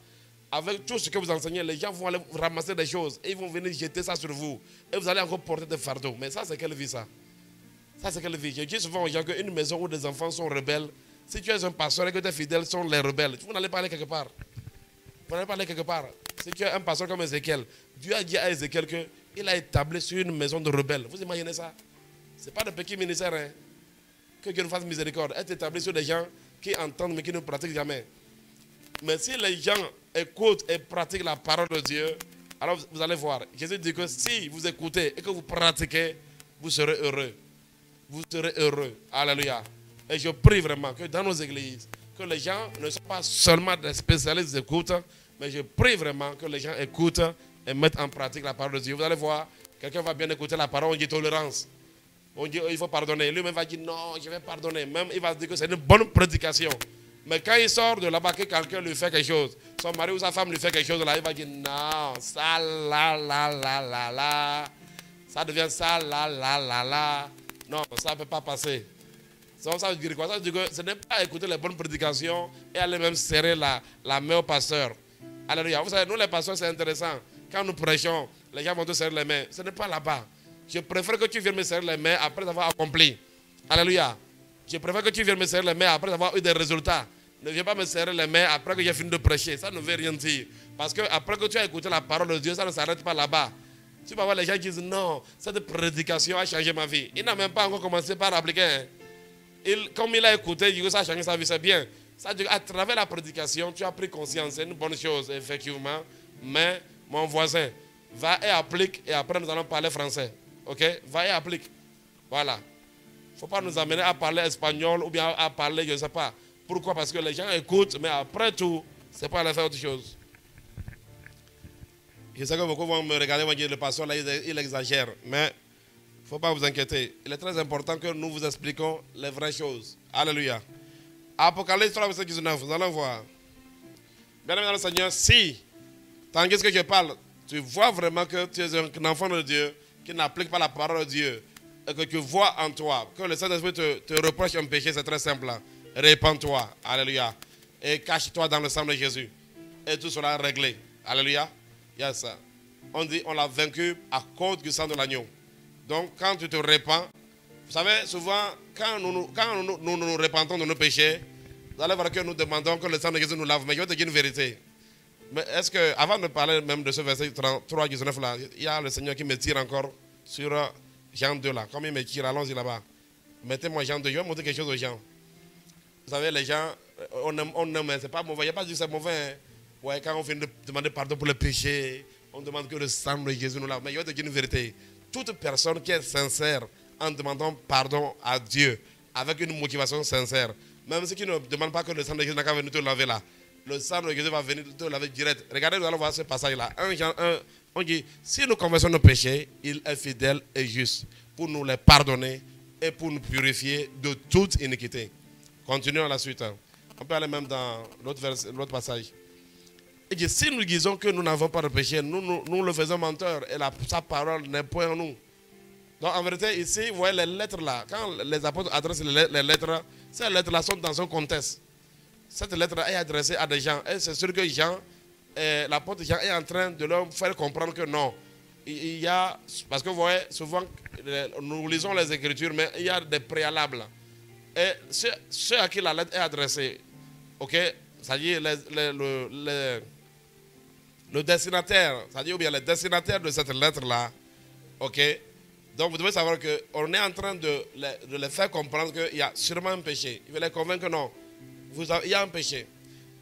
Avec tout ce que vous enseignez, les gens vont aller ramasser des choses et ils vont venir jeter ça sur vous. Et vous allez encore porter des fardeaux. Mais ça, c'est quelle vie ça? Ça, c'est quelle vie? Je dis souvent aux gens qu'une maison où des enfants sont rebelles, si tu es un pasteur et que tes fidèles sont les rebelles, vous n'allez pas aller quelque part. Vous n'allez pas aller quelque part. Si tu es un pasteur comme Ézéchiel, Dieu a dit à Ézéchiel qu'il a établi sur une maison de rebelles. Vous imaginez ça? Ce n'est pas de petit ministère. Hein? Que Dieu nous fasse miséricorde. Être établi sur des gens qui entendent mais qui ne pratiquent jamais. Mais si les gens écoutent et pratiquent la parole de Dieu, alors vous allez voir. Jésus dit que si vous écoutez et que vous pratiquez, vous serez heureux. Vous serez heureux. Alléluia. Et je prie vraiment que dans nos églises, que les gens ne soient pas seulement des spécialistes d'écoute, mais je prie vraiment que les gens écoutent et mettent en pratique la parole de Dieu. Vous allez voir, quelqu'un va bien écouter la parole, on dit tolérance. On dit il faut pardonner. Lui-même va dire non, je vais pardonner. Même il va dire que c'est une bonne prédication. Mais quand il sort de là-bas, que quelqu'un lui fait quelque chose, son mari ou sa femme lui fait quelque chose là, il va dire non, ça là, ça devient ça là. Non, ça ne peut pas passer. Ça veut dire quoi? Ça veut dire que ce n'est pas écouter les bonnes prédications et aller même serrer la main au pasteur. Alléluia. Vous savez, nous les pasteurs, c'est intéressant. Quand nous prêchons, les gens vont te serrer les mains. Ce n'est pas là-bas. Je préfère que tu viennes me serrer les mains après avoir accompli. Alléluia. Je préfère que tu viennes me serrer les mains après avoir eu des résultats. Ne viens pas me serrer les mains après que j'ai fini de prêcher. Ça ne veut rien dire. Parce que après que tu as écouté la parole de Dieu, ça ne s'arrête pas là-bas. Tu vas voir les gens qui disent non, cette prédication a changé ma vie. Il n'a même pas encore commencé par appliquer. Hein. Comme il a écouté, il dit que ça a changé sa vie, c'est bien. Ça dit, à travers la prédication, tu as pris conscience. C'est une bonne chose, effectivement. Mais mon voisin, va et applique. Et après, nous allons parler français. Ok? Va et applique. Voilà. Il ne faut pas nous amener à parler espagnol ou bien à parler, je ne sais pas. Pourquoi? Parce que les gens écoutent, mais après tout, ce n'est pas aller faire autre chose. Je sais que beaucoup vont me regarder, vont dire le pasteur là, il exagère. Mais il ne faut pas vous inquiéter. Il est très important que nous vous expliquons les vraies choses. Alléluia. Apocalypse 3, verset 19, vous allez voir. Bien aimé dans le Seigneur, si, tandis que je parle, tu vois vraiment que tu es un enfant de Dieu qui n'applique pas la parole de Dieu et que tu vois en toi que le Saint-Esprit te reproche un péché, c'est très simple. Répands-toi. Alléluia. Et cache-toi dans le sang de Jésus. Et tout sera réglé. Alléluia. Yes. On dit, on l'a vaincu à cause du sang de l'agneau. Donc, quand tu te répands, vous savez, souvent, quand nous nous repentons de nos péchés, vous allez voir que nous demandons que le sang de Jésus nous lave. Mais je vais te dire une vérité. Mais est-ce que, avant de parler même de ce verset 33, 19 là, il y a le Seigneur qui me tire encore sur Jean 2 là. Comme il me tire, allons-y là-bas. Mettez-moi Jean 2, je vais montrer quelque chose aux gens. Vous savez, les gens, on aime, mais c'est pas mauvais. Il n'y a pas dit que c'est mauvais. Hein. Ouais, quand on vient de demander pardon pour le péché, on demande que le sang de Jésus nous lave. Mais je vais te dire une vérité. Toute personne qui est sincère en demandant pardon à Dieu, avec une motivation sincère, même si tu ne demandes pas que le sang de Jésus n'a qu'à venir te laver là, le sang de Jésus va venir te laver direct. Regardez, nous allons voir ce passage-là. On dit, si nous confessons nos péchés, il est fidèle et juste pour nous les pardonner et pour nous purifier de toute iniquité. Continuons la suite. On peut aller même dans l'autre passage. Il dit, si nous disons que nous n'avons pas de péché, nous le faisons menteur et sa parole n'est point en nous. Donc en vérité, ici, vous voyez les lettres là. Quand les apôtres adressent les lettres, ces lettres là sont dans un contexte. Cette lettre est adressée à des gens. Et c'est sûr que Jean, l'apôtre Jean est en train de leur faire comprendre que non. Il y a, parce que vous voyez, souvent, nous lisons les Écritures, mais il y a des préalables. Et ceux à qui la lettre est adressée, ok, c'est-à-dire le destinataire, c'est-à-dire ou bien les destinataires de cette lettre-là, ok. Donc vous devez savoir qu'on est en train de les faire comprendre qu'il y a sûrement un péché. Il veut les convaincre que non, il y a un péché.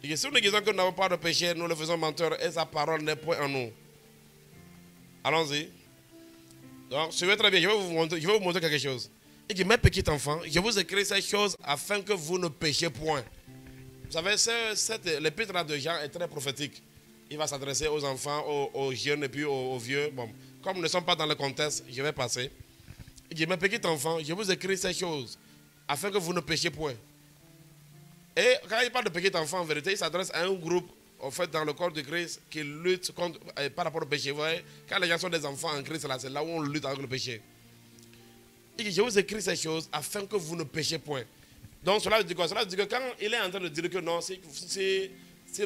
Et si nous disons que nous n'avons pas de péché, nous le faisons menteur et sa parole n'est point en nous. Allons-y. Donc, suivez très bien, je vais vous montrer quelque chose. Il dit, mes petits enfants, je vous écris ces choses afin que vous ne péchiez point. Vous savez, l'épître de Jean est très prophétique. Il va s'adresser aux enfants, aux jeunes et puis aux vieux. Bon, comme nous ne sommes pas dans le contexte, je vais passer. Il dit, mes petits enfants, je vous écris ces choses afin que vous ne péchiez point. Et quand il parle de petits enfants, en vérité, il s'adresse à un groupe, en fait, dans le corps de Christ, qui lutte contre, par rapport au péché. Vous voyez, quand les gens sont des enfants en Christ, c'est là où on lutte avec le péché. Il dit, je vous écris ces choses afin que vous ne péchiez point. Donc cela veut dire quoi? Cela veut dire que quand il est en train de dire que non, si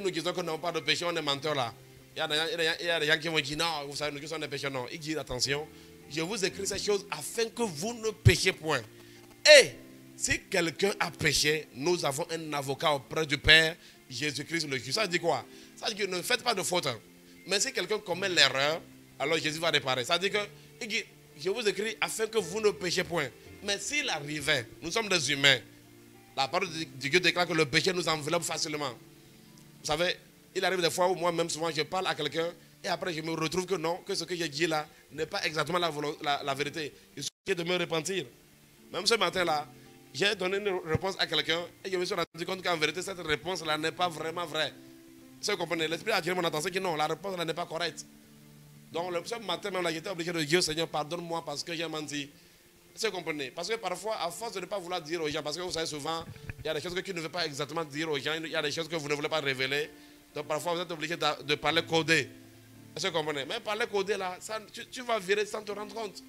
nous disons que nous n'avons pas de péché, on est menteur là. Il y a des gens qui vont dire non, vous savez, nous sommes des pécheurs. Non, il dit attention, je vous écris ces choses afin que vous ne péchiez point. Et si quelqu'un a péché, nous avons un avocat auprès du Père, Jésus-Christ le juste. Ça dit quoi? Ça dit que ne faites pas de faute. Mais si quelqu'un commet l'erreur, alors Jésus va réparer. Ça dit que, il dit, je vous écris afin que vous ne péchiez point. Mais s'il arrivait, nous sommes des humains, la parole de Dieu déclare que le péché nous enveloppe facilement. Vous savez, il arrive des fois où moi-même souvent je parle à quelqu'un et après je me retrouve que non, que ce que j'ai dit là n'est pas exactement la vérité. Il suffit de me repentir. Même ce matin-là, j'ai donné une réponse à quelqu'un et je me suis rendu compte qu'en vérité cette réponse-là n'est pas vraiment vraie. Vous comprenez? L'Esprit a attiré mon attention que non, la réponse là n'est pas correcte. Donc ce matin même là, j'étais obligé de dire, Seigneur, pardonne-moi parce que j'ai menti. Vous comprenez? Parce que parfois, à force de ne pas vouloir dire aux gens, parce que vous savez souvent, il y a des choses que tu ne veux pas exactement dire aux gens, il y a des choses que vous ne voulez pas révéler. Donc parfois, vous êtes obligé de parler codé. Vous comprenez? Mais parler codé là, ça, tu vas virer sans te rendre compte.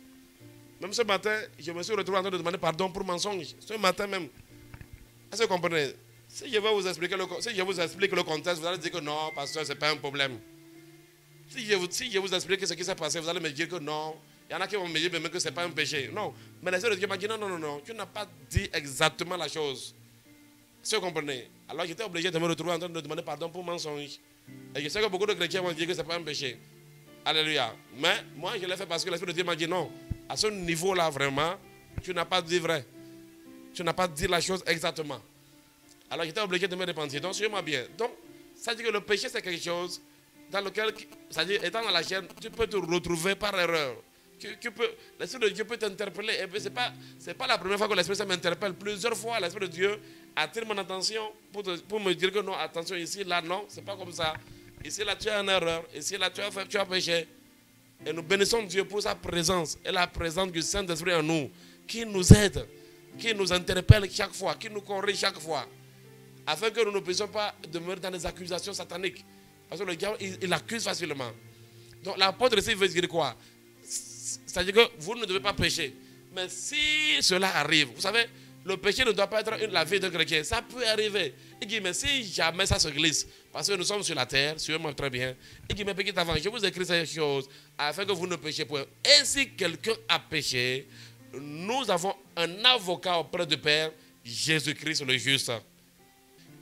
Même ce matin, je me suis retrouvé en train de demander pardon pour mensonge. Ce matin même. Vous comprenez? Si je vous explique le contexte, vous allez dire que non, pasteur, ce n'est pas un problème. Si je vous explique ce qui s'est passé, vous allez me dire que non. Il y en a qui vont me dire même que ce n'est pas un péché. Non. Mais l'Esprit de Dieu m'a dit non. Tu n'as pas dit exactement la chose. Si vous comprenez? Alors j'étais obligé de me retrouver en train de demander pardon pour mensonge. Et je sais que beaucoup de chrétiens vont dire que ce n'est pas un péché. Alléluia. Mais moi, je l'ai fait parce que l'Esprit de Dieu m'a dit non. À ce niveau-là, vraiment, tu n'as pas dit vrai. Tu n'as pas dit la chose exactement. Alors j'étais obligé de me repentir. Donc, suivez-moi bien. Donc, ça dit que le péché, c'est quelque chose dans lequel, c'est-à-dire, étant dans la chaîne, tu peux te retrouver par erreur. L'Esprit de Dieu peut t'interpeller. Et ce n'est pas la première fois que l'Esprit de Dieu m'interpelle. Plusieurs fois, l'Esprit de Dieu attire mon attention pour me dire que non, attention, ici, là, non, ce n'est pas comme ça. Ici, là, tu as une erreur. Ici, là, tu as péché. Et nous bénissons Dieu pour sa présence et la présence du Saint-Esprit en nous, qui nous aide, qui nous interpelle chaque fois, qui nous corrige chaque fois, afin que nous ne puissions pas demeurer dans des accusations sataniques. Parce que le diable, il accuse facilement. Donc l'apôtre ici veut dire quoi? C'est-à-dire que vous ne devez pas pécher. Mais si cela arrive, vous savez, le péché ne doit pas être la vie d'un chrétien. Ça peut arriver. Il dit, mais si jamais ça se glisse, parce que nous sommes sur la terre, suivez-moi très bien. Il dit, mais petit avant, je vous écris ces choses afin que vous ne péchiez point. Et si quelqu'un a péché, nous avons un avocat auprès du Père, Jésus-Christ le juste.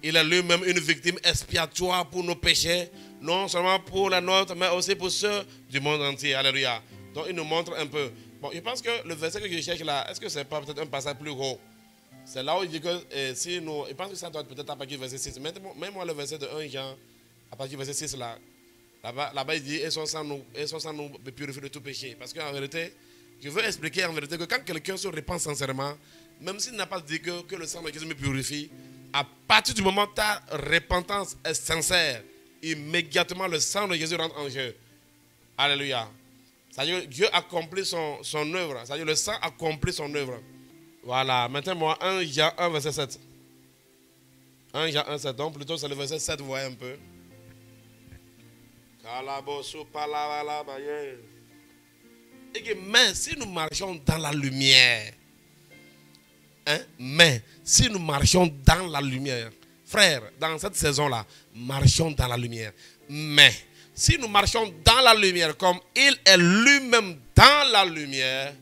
Il est lui-même une victime expiatoire pour nos péchés, non seulement pour la nôtre, mais aussi pour ceux du monde entier. Alléluia. Donc il nous montre un peu. Bon, je pense que le verset que je cherche là, est-ce que ce n'est pas peut-être un passage plus gros? C'est là où il dit que si nous... Je pense que ça doit être peut-être à partir du verset 6. Même moi le verset de 1 Jean, à partir du verset 6 là, là-bas il dit, et son sang nous purifie de tout péché. Parce qu'en vérité, je veux expliquer en vérité que quand quelqu'un se répand sincèrement, même s'il n'a pas dit que le sang de Jésus me purifie, à partir du moment où ta repentance est sincère, immédiatement le sang de Jésus rentre en jeu. Alléluia. C'est-à-dire Dieu accomplit son œuvre. C'est-à-dire le sang accomplit son œuvre. Voilà. Maintenant, 1 Jean 1, verset 7. 1 Jean 1, 7. Donc plutôt c'est le verset 7, vous voyez un peu. Mais si nous marchons dans la lumière, mais si nous marchons dans la lumière, frère, dans cette saison-là, marchons dans la lumière. Mais si nous marchons dans la lumière comme il est lui-même dans la lumière,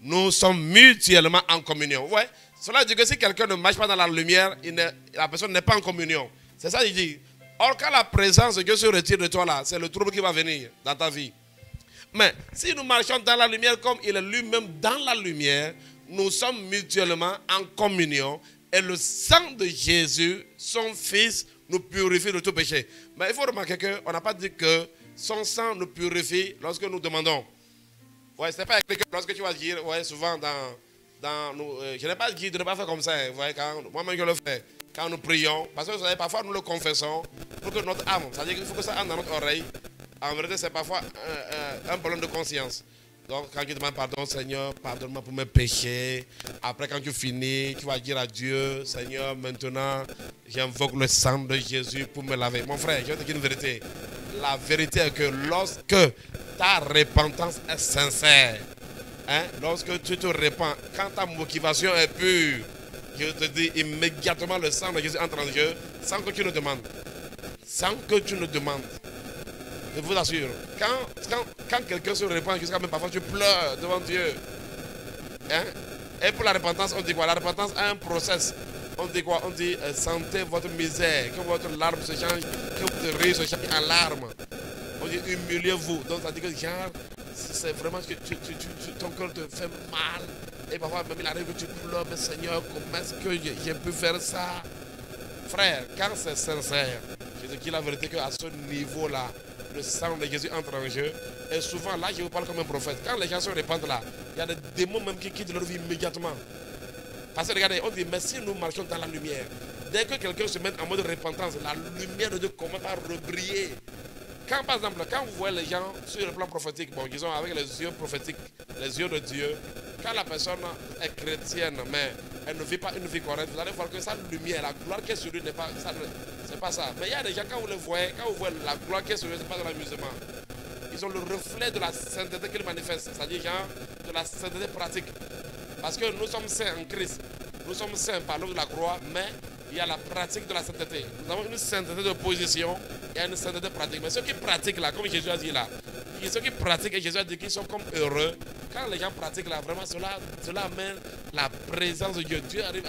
nous sommes mutuellement en communion. Ouais. Cela dit que si quelqu'un ne marche pas dans la lumière, la personne n'est pas en communion. C'est ça qu'il dit. Or, quand la présence de Dieu se retire de toi là, c'est le trouble qui va venir dans ta vie. Mais si nous marchons dans la lumière comme il est lui-même dans la lumière, nous sommes mutuellement en communion et le sang de Jésus, son Fils, nous purifie de tout péché. Mais il faut remarquer qu'on n'a pas dit que son sang nous purifie lorsque nous demandons. Ouais, ce n'est pas écrit que lorsque tu vas dire, ouais, souvent je n'ai pas dit de ne pas faire comme ça. Ouais, moi-même je le fais. Quand nous prions, parce que vous savez, parfois nous le confessons pour que notre âme, c'est-à-dire qu'il faut que ça entre dans notre oreille. En vérité, c'est parfois un problème de conscience. Donc, quand tu demandes pardon, Seigneur, pardonne-moi pour mes péchés. Après, quand tu finis, tu vas dire à Dieu, Seigneur, maintenant, j'invoque le sang de Jésus pour me laver. Mon frère, je vais te dire une vérité. La vérité est que lorsque ta repentance est sincère, hein, lorsque tu te repens, quand ta motivation est pure, je te dis immédiatement le sang de Jésus entre en jeu sans que tu ne demandes. Sans que tu ne demandes. Je vous assure. Quand quelqu'un se repent, jusqu'à même parfois tu pleures devant Dieu. Hein? Et pour la repentance, on dit quoi? La repentance a un process. On dit quoi? On dit sentez votre misère, que votre larme se change, que votre rire se change en larmes. On dit humiliez-vous. Donc ça dit que genre, c'est vraiment que ton cœur te fait mal. Et parfois même il arrive que tu pleures, mais Seigneur, comment est-ce que j'ai pu faire ça? Frère, quand c'est sincère, je te dis la vérité qu'à ce niveau-là, le sang de Jésus entre en jeu. Et souvent, là, je vous parle comme un prophète. Quand les gens se répandent là, il y a des démons même qui quittent leur vie immédiatement. Parce que regardez, on dit, mais si nous marchons dans la lumière, dès que quelqu'un se met en mode repentance, la lumière de Dieu commence à rebriller. Quand, par exemple, quand vous voyez les gens sur le plan prophétique, bon, disons avec les yeux prophétiques, les yeux de Dieu, quand la personne est chrétienne, mais elle ne vit pas une vie correcte, vous allez voir que sa lumière, la gloire qui est sur lui n'est pas ça. C'est pas ça. Mais il y a des gens, quand vous les voyez, quand vous voyez la gloire qui est sur eux, ce n'est pas de l'amusement. Ils ont le reflet de la sainteté qu'ils manifestent, c'est-à-dire genre de la sainteté pratique. Parce que nous sommes saints en Christ. Nous sommes saints par l'eau de la croix, mais il y a la pratique de la sainteté. Nous avons une sainteté de position et une sainteté pratique. Mais ceux qui pratiquent là, comme Jésus a dit là, ceux qui pratiquent, et Jésus a dit qu'ils sont comme heureux. Quand les gens pratiquent là, vraiment cela amène la présence de Dieu. Dieu arrive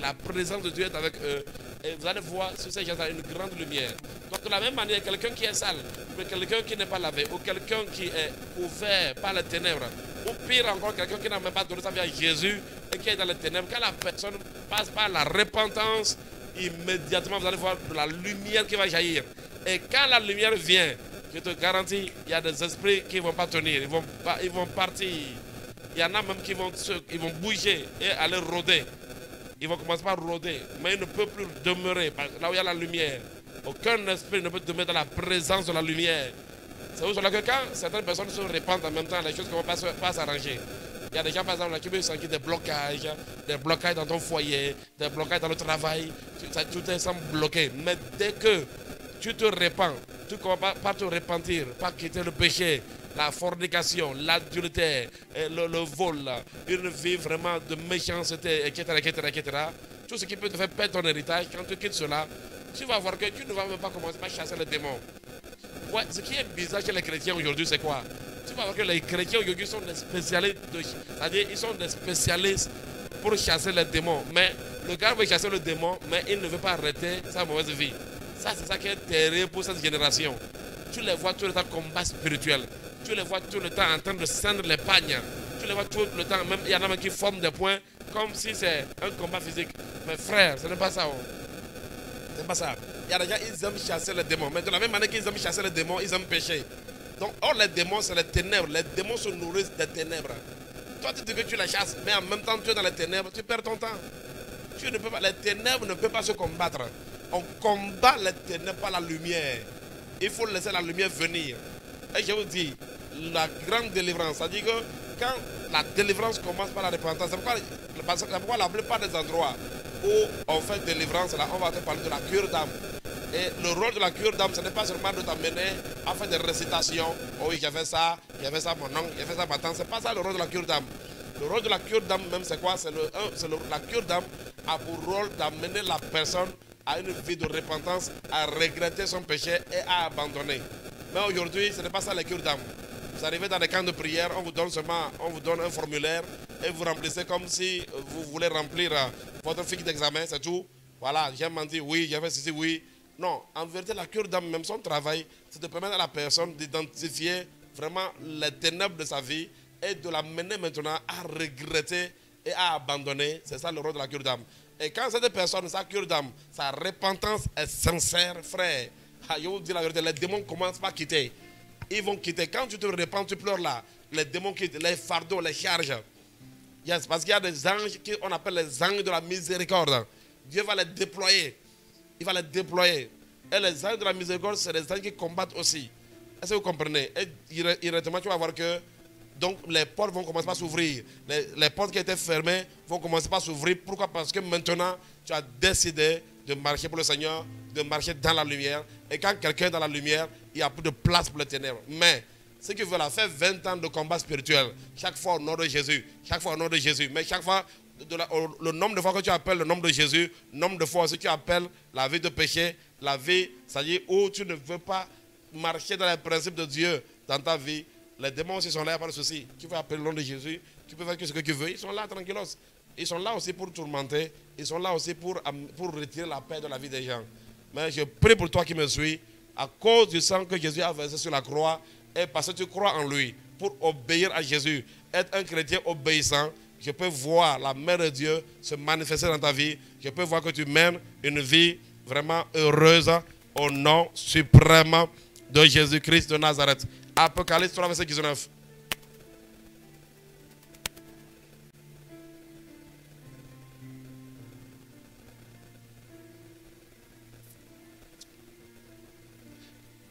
la présence de Dieu est avec eux. Et vous allez voir sur ces gens là une grande lumière. Donc de la même manière, quelqu'un qui est sale, ou quelqu'un qui n'est pas lavé, ou quelqu'un qui est couvert par les ténèbres, ou pire encore, quelqu'un qui n'a même pas donné sa vie à Jésus et qui est dans les ténèbres, quand la personne passe par la repentance, immédiatement vous allez voir de la lumière qui va jaillir. Et quand la lumière vient, je te garantis, il y a des esprits qui ne vont pas tenir, ils vont partir. Il y en a même qui vont bouger et aller rôder. Ils vont commencer par rôder, mais ils ne peuvent plus demeurer là où il y a la lumière. Aucun esprit ne peut demeurer dans la présence de la lumière. C'est pour cela que quand certaines personnes se répandent en même temps, les choses ne vont pas s'arranger. Il y a des gens, par exemple, qui peuvent sentir des blocages dans ton foyer, des blocages dans le travail, tout est semble bloqué. Mais dès que tu te répands, tu commences par te repentir, par quitter le péché, la fornication, l'adultère, le vol, une vie vraiment de méchanceté, etc. Tout ce qui peut te faire perdre ton héritage, quand tu quittes cela, tu vas voir que tu ne vas même pas commencer à chasser les démons. Ouais, ce qui est bizarre chez les chrétiens aujourd'hui, c'est quoi? Tu vas voir que les chrétiens aujourd'hui sont des spécialistes, c'est-à-dire ils sont des spécialistes pour chasser les démons. Mais le gars veut chasser le démon, mais il ne veut pas arrêter sa mauvaise vie. Ça, c'est ça qui est terrible pour cette génération. Tu les vois tout le temps combat spirituel. Tu les vois tout le temps en train de cendre les pagnes. Tu les vois tout le temps, même il y en a même qui forment des points comme si c'est un combat physique. Mais frère, ce n'est pas ça. C'est pas ça. Il y a des gens, ils aiment chasser les démons. Mais de la même manière qu'ils aiment chasser les démons, ils aiment pécher. Donc, or, les démons, c'est les ténèbres. Les démons se nourrissent des ténèbres. Toi, tu dis que tu les chasses, mais en même temps, tu es dans les ténèbres, tu perds ton temps. Tu ne peux pas, les ténèbres ne peuvent pas se combattre. On combat les ténèbres par la lumière. Il faut laisser la lumière venir. Et je vous dis, la grande délivrance, c'est-à-dire que quand la délivrance commence par la repentance, c'est pourquoi la plupart des endroits où on fait délivrance, là, on va te parler de la cure d'âme. Et le rôle de la cure d'âme, ce n'est pas seulement de t'amener à faire des récitations. Oh oui, j'ai fait ça mon oncle, j'ai fait ça ma tante. Ce n'est pas ça le rôle de la cure d'âme. Le rôle de la cure d'âme même, c'est quoi? La cure d'âme a pour rôle d'amener la personne à une vie de repentance, à regretter son péché et à abandonner. Mais aujourd'hui, ce n'est pas ça la cure d'âme. Vous arrivez dans des camps de prière, on vous donne un formulaire et vous remplissez comme si vous voulez remplir votre fiche d'examen, c'est tout. Voilà, j'ai menti, oui, j'ai fait ceci, oui. Non, en vérité, la cure d'âme, même son travail, c'est de permettre à la personne d'identifier vraiment les ténèbres de sa vie et de la mener maintenant à regretter et à abandonner. C'est ça le rôle de la cure d'âme. Et quand cette personne, sa cure d'âme, sa repentance est sincère, frère, je vous dis la vérité, les démons commencent par quitter. Ils vont quitter. Quand tu te repens, tu pleures là, les démons quittent, les fardeaux, les charges. Yes, parce qu'il y a des anges qu'on appelle les anges de la miséricorde. Dieu va les déployer. Il va les déployer. Et les anges de la miséricorde, c'est les anges qui combattent aussi. Est-ce que vous comprenez? Et directement, tu vas voir que donc les portes vont commencer à s'ouvrir. Les portes qui étaient fermées vont commencer à s'ouvrir. Pourquoi? Parce que maintenant, tu as décidé de marcher pour le Seigneur, de marcher dans la lumière. Et quand quelqu'un est dans la lumière, il n'y a plus de place pour les ténèbres. Mais ce qui veut là, faire 20 ans de combat spirituel, chaque fois au nom de Jésus, chaque fois au nom de Jésus, mais chaque fois, le nombre de fois que tu appelles le nom de Jésus, le nombre de fois aussi que tu appelles la vie de péché, la vie, c'est-à-dire où tu ne veux pas marcher dans les principes de Dieu dans ta vie, les démons aussi sont là, il n'y a pas de souci. Tu veux appeler le nom de Jésus, tu peux faire ce que tu veux, ils sont là tranquillos. Ils sont là aussi pour tourmenter, ils sont là aussi pour retirer la paix de la vie des gens. Mais je prie pour toi qui me suis, à cause du sang que Jésus a versé sur la croix, et parce que tu crois en lui, pour obéir à Jésus, être un chrétien obéissant, je peux voir la main de Dieu se manifester dans ta vie. Je peux voir que tu mènes une vie vraiment heureuse au nom suprême de Jésus-Christ de Nazareth. Apocalypse 3, verset 19.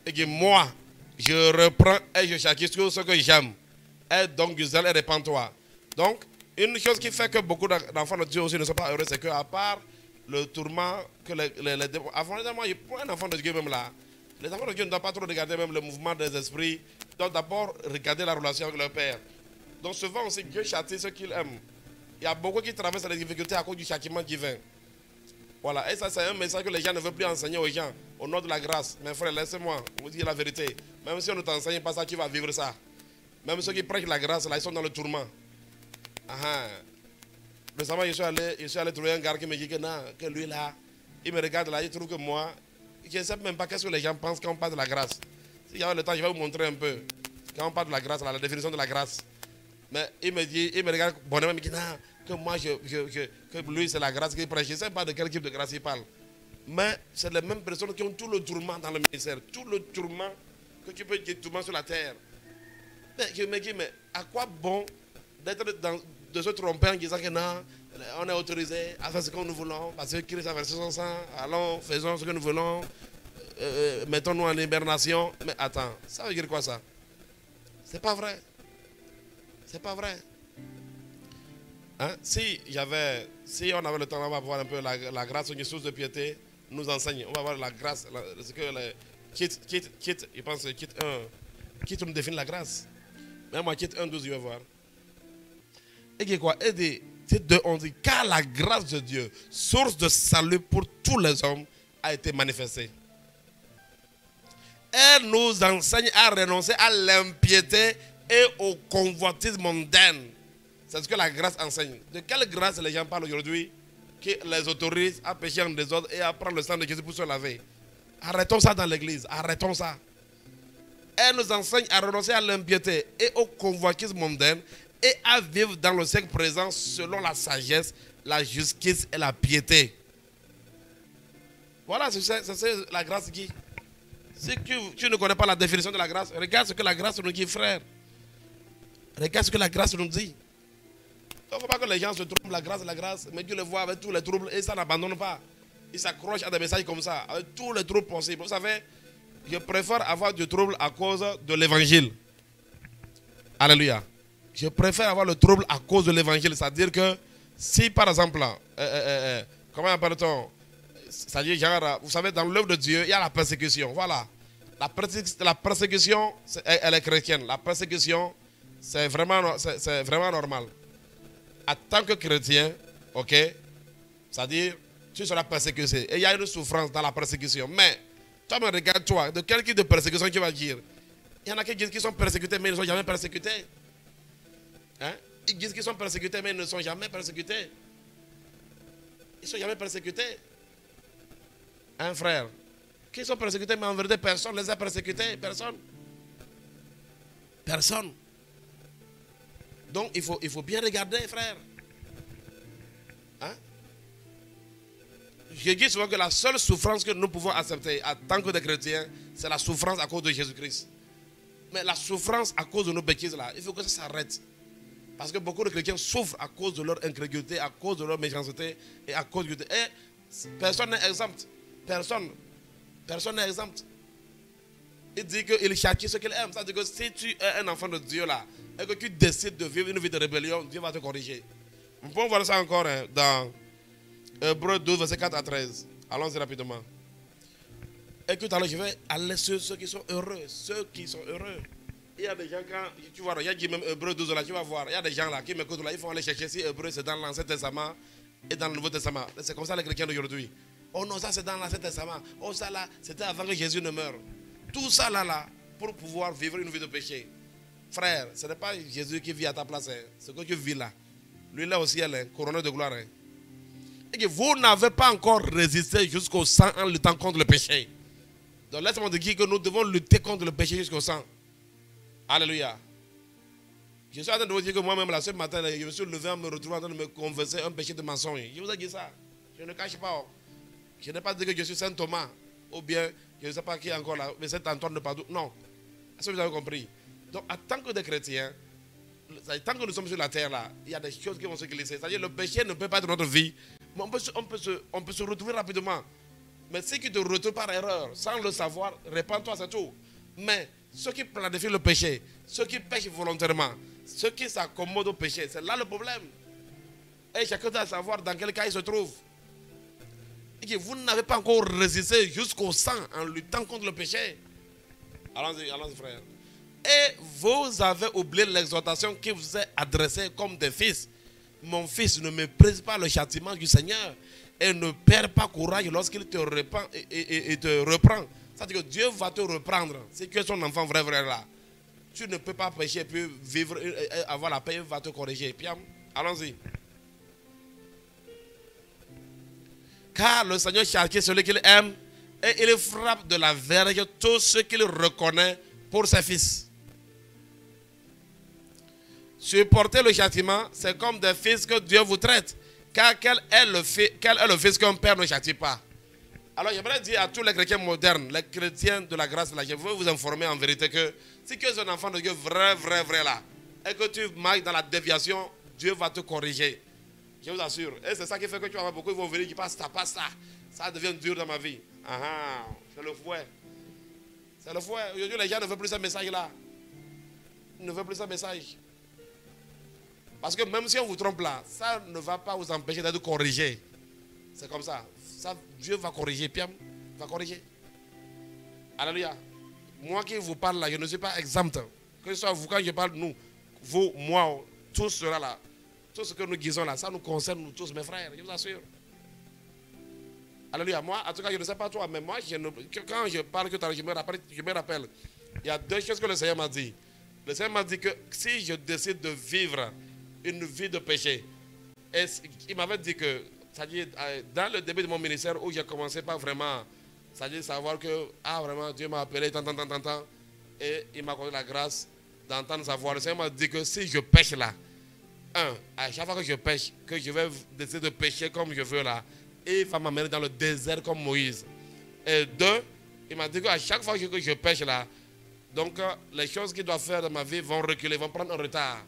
Et que moi, je reprends et je châtie tout ce que j'aime. Et donc, du zèle et répands-toi. Donc, une chose qui fait que beaucoup d'enfants de Dieu aussi ne sont pas heureux, c'est qu'à part le tourment que les démons. Avant, pour un enfant de Dieu même là, les enfants de Dieu ne doivent pas trop regarder même le mouvement des esprits. Ils doivent d'abord regarder la relation avec leur Père. Donc souvent aussi, Dieu châtie ceux qu'il aime. Il y a beaucoup qui traversent les difficultés à cause du châtiment divin. Voilà, et ça c'est un message que les gens ne veulent plus enseigner aux gens, au nom de la grâce. Mes frères, laissez-moi vous dire la vérité. Même si on ne t'enseigne pas ça, tu vas vivre ça. Même ceux qui prêchent la grâce, là, ils sont dans le tourment. Récemment, je suis allé trouver un gars qui me dit que non, que lui là, il me regarde là, il trouve que moi, je ne sais même pas qu'est-ce que les gens pensent quand on parle de la grâce. S'il y a le temps, je vais vous montrer un peu. Quand on parle de la grâce, là, la définition de la grâce. Mais il me regarde bonnement, il me dit non, que moi, que lui, c'est la grâce qu'il prêche. Je ne sais pas de quel type de grâce il parle. Mais c'est les mêmes personnes qui ont tout le tourment dans le ministère. Tout le tourment que tu peux dire, tourment sur la terre. Mais je me dis, mais à quoi bon de se tromper en disant que non, on est autorisé à faire ce que nous voulons, parce que Christ a versé son sang, allons, faisons ce que nous voulons, mettons-nous en hibernation. Mais attends, ça veut dire quoi ça? C'est pas vrai. C'est pas vrai. Hein? Si on avait le temps, on va voir un peu la grâce, une source de piété nous enseigne. On va voir la grâce, ce que je pense que quitte nous définit la grâce. Mais moi, quitte 1, 12, je vais voir. Et quoi? On dit, car la grâce de Dieu, source de salut pour tous les hommes, a été manifestée. Elle nous enseigne à renoncer à l'impiété et au convoitisme mondain. C'est ce que la grâce enseigne. De quelle grâce les gens parlent aujourd'hui qui les autorise à pécher en désordre et à prendre le sang de Jésus pour se laver? Arrêtons ça dans l'église. Arrêtons ça. Elle nous enseigne à renoncer à l'impiété et au convoitisme mondain et à vivre dans le siècle présent selon la sagesse, la justice et la piété. Voilà, c'est la grâce qui. Si tu ne connais pas la définition de la grâce, regarde ce que la grâce nous dit, frère. Regarde ce que la grâce nous dit. Il ne faut pas que les gens se trompent, la grâce, mais Dieu le voit avec tous les troubles et ça n'abandonne pas. Il s'accroche à des messages comme ça, avec tous les troubles possibles. Vous savez, je préfère avoir du trouble à cause de l'évangile. Alléluia. Je préfère avoir le trouble à cause de l'évangile. C'est-à-dire que si par exemple, comment appelle-t-on? C'est-à-dire, genre, vous savez, dans l'œuvre de Dieu, il y a la persécution. Voilà. La persécution, elle est chrétienne. La persécution, c'est vraiment normal. En tant que chrétien, ok, c'est-à-dire, tu seras persécuté. Et il y a une souffrance dans la persécution. Mais, toi, me regarde, toi, de quel type de persécution tu vas dire? Il Il y en a qui disent qu'ils sont persécutés, mais ils ne sont jamais persécutés. Hein? Ils disent qu'ils sont persécutés, mais ils ne sont jamais persécutés. Ils ne sont jamais persécutés. Hein, frère? Qui sont persécutés, mais en vérité, personne ne les a persécutés. Personne. Personne. Donc, il faut bien regarder, frère. Hein? Je dis souvent que la seule souffrance que nous pouvons accepter en tant que des chrétiens, c'est la souffrance à cause de Jésus-Christ. Mais la souffrance à cause de nos bêtises, là, il faut que ça s'arrête. Parce que beaucoup de chrétiens souffrent à cause de leur incrédulité, à cause de leur méchanceté et à cause de... Et personne n'est exempt. Personne. Personne n'est exempt. Il dit qu'il châtie ce qu'il aime. Ça veut dire que si tu es un enfant de Dieu là, et que tu décides de vivre une vie de rébellion, Dieu va te corriger. Nous pouvons voir ça encore hein, dans Hébreux 12, verset 4 à 13. Allons-y rapidement. Écoute, alors je vais aller sur ceux qui sont heureux. Ceux qui sont heureux. Il y a des gens, quand tu vois, il y a dit même Hébreux 12 là, tu vas voir. Il y a des gens là qui m'écoutent là, ils vont aller chercher si Hébreux c'est dans l'Ancien Testament et dans le Nouveau Testament. C'est comme ça les chrétiens d'aujourd'hui. Oh non, ça c'est dans l'Ancien Testament. Oh ça là, c'était avant que Jésus ne meure. Tout ça là, pour pouvoir vivre une vie de péché. Frère, ce n'est pas Jésus qui vit à ta place. Hein. Ce que tu vis là. Lui là au ciel, hein, couronné de gloire. Hein. Et que vous n'avez pas encore résisté jusqu'au sang en luttant contre le péché. Donc laisse-moi te dire que nous devons lutter contre le péché jusqu'au sang. Alléluia. Je suis en train de vous dire que moi-même, ce matin, je me suis levé en me retrouvant en train de me confesser un péché de mensonge. Je vous ai dit ça. Je ne cache pas. Je n'ai pas dit que je suis Saint Thomas. Ou bien, je ne sais pas qui est encore là, mais Saint Antoine de Padoue. Non. Est-ce que vous avez compris? Donc, en tant que des chrétiens, tant que nous sommes sur la terre, là, il y a des choses qui vont se glisser. C'est-à-dire le péché ne peut pas être notre vie. Mais on peut se retrouver rapidement. Mais si tu te retrouves par erreur, sans le savoir, répands-toi, c'est tout. Mais ceux qui planifient le péché, ceux qui pêchent volontairement, ceux qui s'accommodent au péché, c'est là le problème. Et chacun doit savoir dans quel cas il se trouve. Et que vous n'avez pas encore résisté jusqu'au sang en luttant contre le péché. Allons-y, frère. Et vous avez oublié l'exhortation qui vous est adressée comme des fils. Mon fils, ne méprise pas le châtiment du Seigneur et ne perds pas courage lorsqu'il te reprend et te reprend. C'est-à-dire que Dieu va te reprendre. Si tu es son enfant vrai là, tu ne peux pas pécher et puis vivre et avoir la paix, il va te corriger. Puis, allons-y. Car le Seigneur châtie celui qu'il aime et il frappe de la verge tous ceux qu'il reconnaît pour ses fils. Supporter le châtiment, c'est comme des fils que Dieu vous traite. Car quel est le fils qu'un père ne châtie pas? Alors j'aimerais dire à tous les chrétiens modernes, les chrétiens de la grâce, là, je veux vous informer en vérité que si tu es un enfant de Dieu vrai là, et que tu marches dans la déviation, Dieu va te corriger. Je vous assure. Et c'est ça qui fait que tu vas avoir beaucoup, ils vont venir, qui passent ça. Ça devient dur dans ma vie. C'est le fouet. C'est le fouet. Aujourd'hui, les gens ne veulent plus ce message-là. Ils ne veulent plus ce message. Parce que même si on vous trompe là, ça ne va pas vous empêcher d'être corrigé. C'est comme ça. Dieu va corriger. Pierre va corriger. Alléluia. Moi qui vous parle là, je ne suis pas exempt. Que ce soit vous, quand je parle nous, vous, moi, tous cela là, tout ce que nous disons là, ça nous concerne nous tous, mes frères, je vous assure. Alléluia. Moi, en tout cas, je ne sais pas toi, mais moi, quand je parle, je me rappelle, il y a deux choses que le Seigneur m'a dit. Le Seigneur m'a dit que si je décide de vivre une vie de péché, et il m'avait dit que, c'est-à-dire, dans le début de mon ministère, où j'ai commencé pas vraiment, c'est-à-dire savoir que, vraiment, Dieu m'a appelé, tant, et il m'a accordé la grâce d'entendre sa voix. Le Seigneur m'a dit que si je pêche là, à chaque fois que je pêche, que je vais décider de pêcher comme je veux là, et il va m'amener dans le désert comme Moïse. Et deux, il m'a dit qu'à chaque fois que je pêche là, donc les choses qu'il doit faire dans ma vie vont reculer, vont prendre un retard.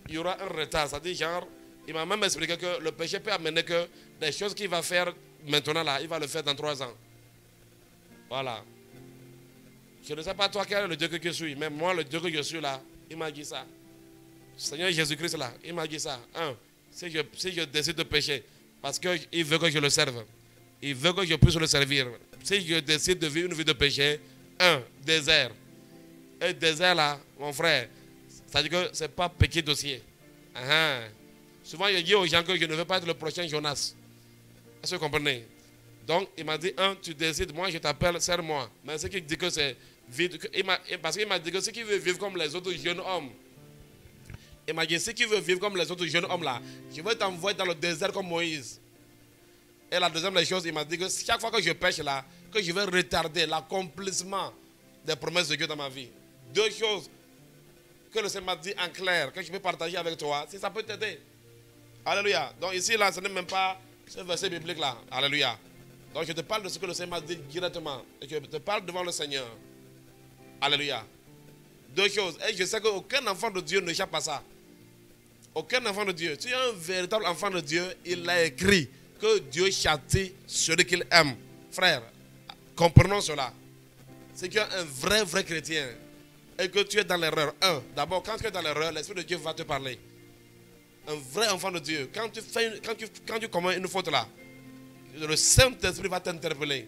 Il y aura un retard, c'est-à-dire genre, il m'a même expliqué que le péché peut amener que les choses qu'il va faire maintenant là, il va le faire dans 3 ans. Voilà. Je ne sais pas toi quel est le Dieu que je suis, mais moi le Dieu que je suis là, il m'a dit ça. Seigneur Jésus-Christ là, il m'a dit ça. Si je décide de pécher, parce qu'il veut que je le serve, il veut que je puisse le servir. Si je décide de vivre une vie de péché, désert. Et désert là, mon frère, c'est-à-dire que ce n'est pas petit dossier. Souvent, je dis aux gens que je ne veux pas être le prochain Jonas. Est-ce que vous comprenez? Donc, il m'a dit, tu décides, moi je t'appelle, serre-moi. Mais ce qui dit que c'est Parce qu'il m'a dit que ceux qui veulent vivre comme les autres jeunes hommes, il m'a dit, ceux qui veulent vivre comme les autres jeunes hommes là, je vais t'envoyer dans le désert comme Moïse. Et la deuxième des choses, il m'a dit que chaque fois que je pêche là, que je vais retarder l'accomplissement des promesses de Dieu dans ma vie. Deux choses que le Seigneur m'a dit en clair, que je peux partager avec toi, si ça peut t'aider. Alléluia. Donc ici là, ce n'est même pas ce verset biblique là. Alléluia. Donc je te parle de ce que le Seigneur m'a dit directement. Et je te parle devant le Seigneur. Alléluia. Deux choses. Et je sais qu'aucun enfant de Dieu ne échappe à ça. Aucun enfant de Dieu. Tu es un véritable enfant de Dieu. Il a écrit que Dieu châtie celui qu'il aime. Frère, comprenons cela. C'est que tu es un vrai chrétien. Et que tu es dans l'erreur. D'abord, quand tu es dans l'erreur, l'Esprit de Dieu va te parler. Un vrai enfant de Dieu. Quand tu commets une faute là, le Saint-Esprit va t'interpeller.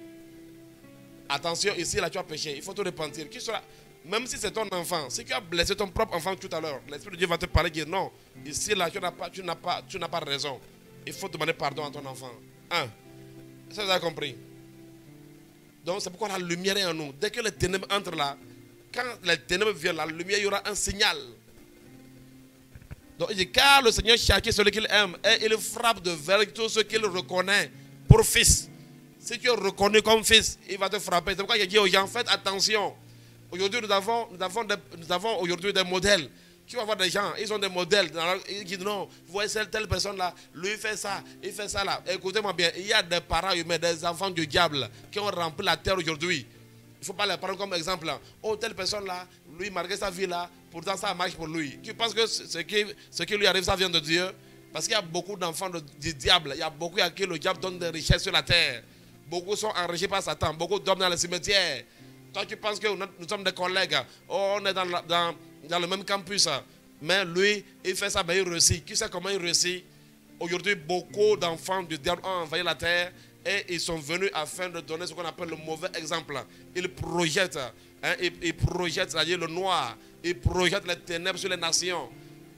Attention, ici là tu as péché. Il faut te repentir. Même si c'est ton enfant, si tu as blessé ton propre enfant tout à l'heure, l'Esprit de Dieu va te parler et dire non, ici là tu n'as pas raison. Il faut demander pardon à ton enfant. Ça vous avez compris. Donc c'est pourquoi la lumière est en nous. Dès que les ténèbres entrent là, quand les ténèbres viennent, la lumière, il y aura un signal. Donc il dit, car le Seigneur châtie celui qu'il aime et il frappe de verre tout ce qu'il reconnaît pour fils. Si tu es reconnu comme fils, il va te frapper. C'est pourquoi il dit aux gens, faites attention. Aujourd'hui, nous avons aujourd'hui des modèles. Tu vas voir des gens, ils ont des modèles. Ils disent non, vous voyez telle personne là, lui il fait ça là. Écoutez-moi bien, il y a des parents humains, des enfants du diable qui ont rempli la terre aujourd'hui. Il ne faut pas les prendre comme exemple. Oh, telle personne là, lui, malgré sa vie là, pourtant ça marche pour lui. Tu penses que ce qui lui arrive, ça vient de Dieu? Parce qu'il y a beaucoup d'enfants du diable. Il y a beaucoup à qui le diable donne des richesses sur la terre. Beaucoup sont enrichis par Satan. Beaucoup dorment dans les cimetières. Toi, tu penses que nous sommes des collègues. Oh, on est dans le même campus. Mais lui, il fait ça, mais il réussit. Qui sait comment il réussit? Aujourd'hui, beaucoup d'enfants du diable ont envahi la terre. Et ils sont venus afin de donner ce qu'on appelle le mauvais exemple. Ils projettent, c'est-à-dire le noir. Ils projettent les ténèbres sur les nations.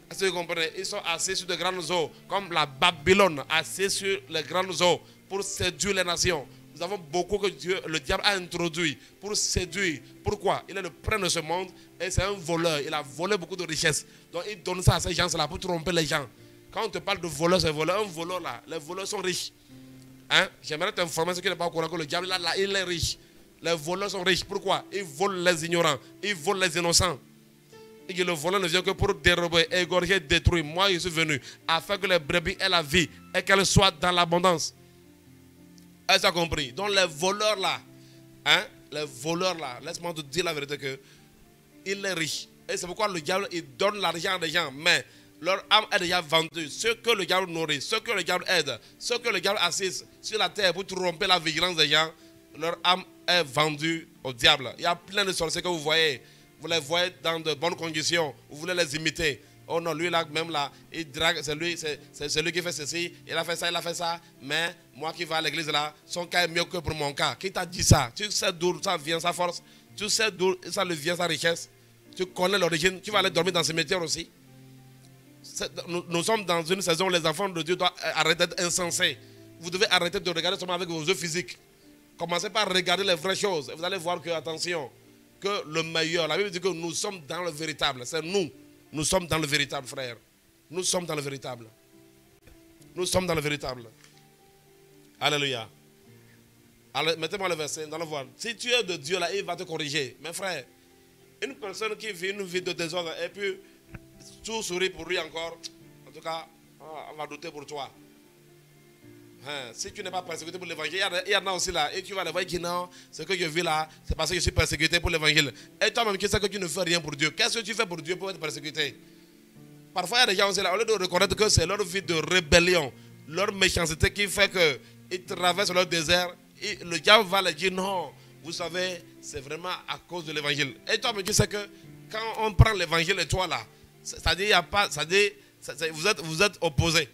Est-ce que vous comprenez? Ils sont assis sur de grandes eaux, comme la Babylone, assis sur les grandes eaux pour séduire les nations. Nous avons beaucoup que le diable a introduit pour séduire. Pourquoi? Il est le prince de ce monde et c'est un voleur. Il a volé beaucoup de richesses. Donc il donne ça à ces gens-là pour tromper les gens. Quand on te parle de voleur, c'est voleur. Un voleur là, les voleurs sont riches. J'aimerais t'informer ce qui n'est pas au courant que le diable là, il est riche. Les voleurs sont riches. Pourquoi? Ils volent les ignorants. Ils volent les innocents. Et que le voleur ne vient que pour dérober, égorger, détruire. Moi, je suis venu afin que les brebis aient la vie et qu'elles soient dans l'abondance. Est-ce que tu as compris? Donc les voleurs là, laisse-moi te dire la vérité que il est riche. Et c'est pourquoi le diable, il donne l'argent à des gens. Mais leur âme est déjà vendue. Ce que le diable nourrit, ce que le diable aide, ce que le diable assiste sur la terre pour tromper la vigilance des gens, leur âme est vendue au diable. Il y a plein de sorciers que vous voyez. Vous les voyez dans de bonnes conditions. Vous voulez les imiter. Oh non, lui là, même là, il drague, c'est lui qui fait ceci, il a fait ça. Mais moi qui vais à l'église là, son cas est mieux que pour mon cas. Qui t'a dit ça? Tu sais d'où ça vient sa force? Tu sais d'où ça vient sa richesse? Tu connais l'origine? Tu vas aller dormir dans ce cimetière aussi? Nous sommes dans une saison où les enfants de Dieu doivent arrêter d'être insensés. Vous devez arrêter de regarder seulement avec vos yeux physiques. Commencez par regarder les vraies choses. Et vous allez voir que, attention, que le meilleur, la Bible dit que nous sommes dans le véritable. C'est nous. Nous sommes dans le véritable, frère. Nous sommes dans le véritable. Nous sommes dans le véritable. Alléluia. Mettez-moi le verset dans le voile. Si tu es de Dieu là, il va te corriger. Mais frère, une personne qui vit une vie de désordre et puis tout sourit pour lui encore, en tout cas, on va douter pour toi. Si tu n'es pas persécuté pour l'évangile, il y en a aussi là, et tu vas le voir qui non, ce que je vis là, c'est parce que je suis persécuté pour l'évangile. Et toi-même, tu sais que tu ne fais rien pour Dieu. Qu'est-ce que tu fais pour Dieu pour être persécuté? Parfois, il y a des gens aussi là, au lieu de reconnaître que c'est leur vie de rébellion, leur méchanceté qui fait qu'ils traversent leur désert, et le diable va leur dire non, vous savez, c'est vraiment à cause de l'évangile. Et toi-même, tu sais que quand on prend l'évangile et toi là, c'est-à-dire, il y a pas, c'est-à-dire, vous êtes opposés.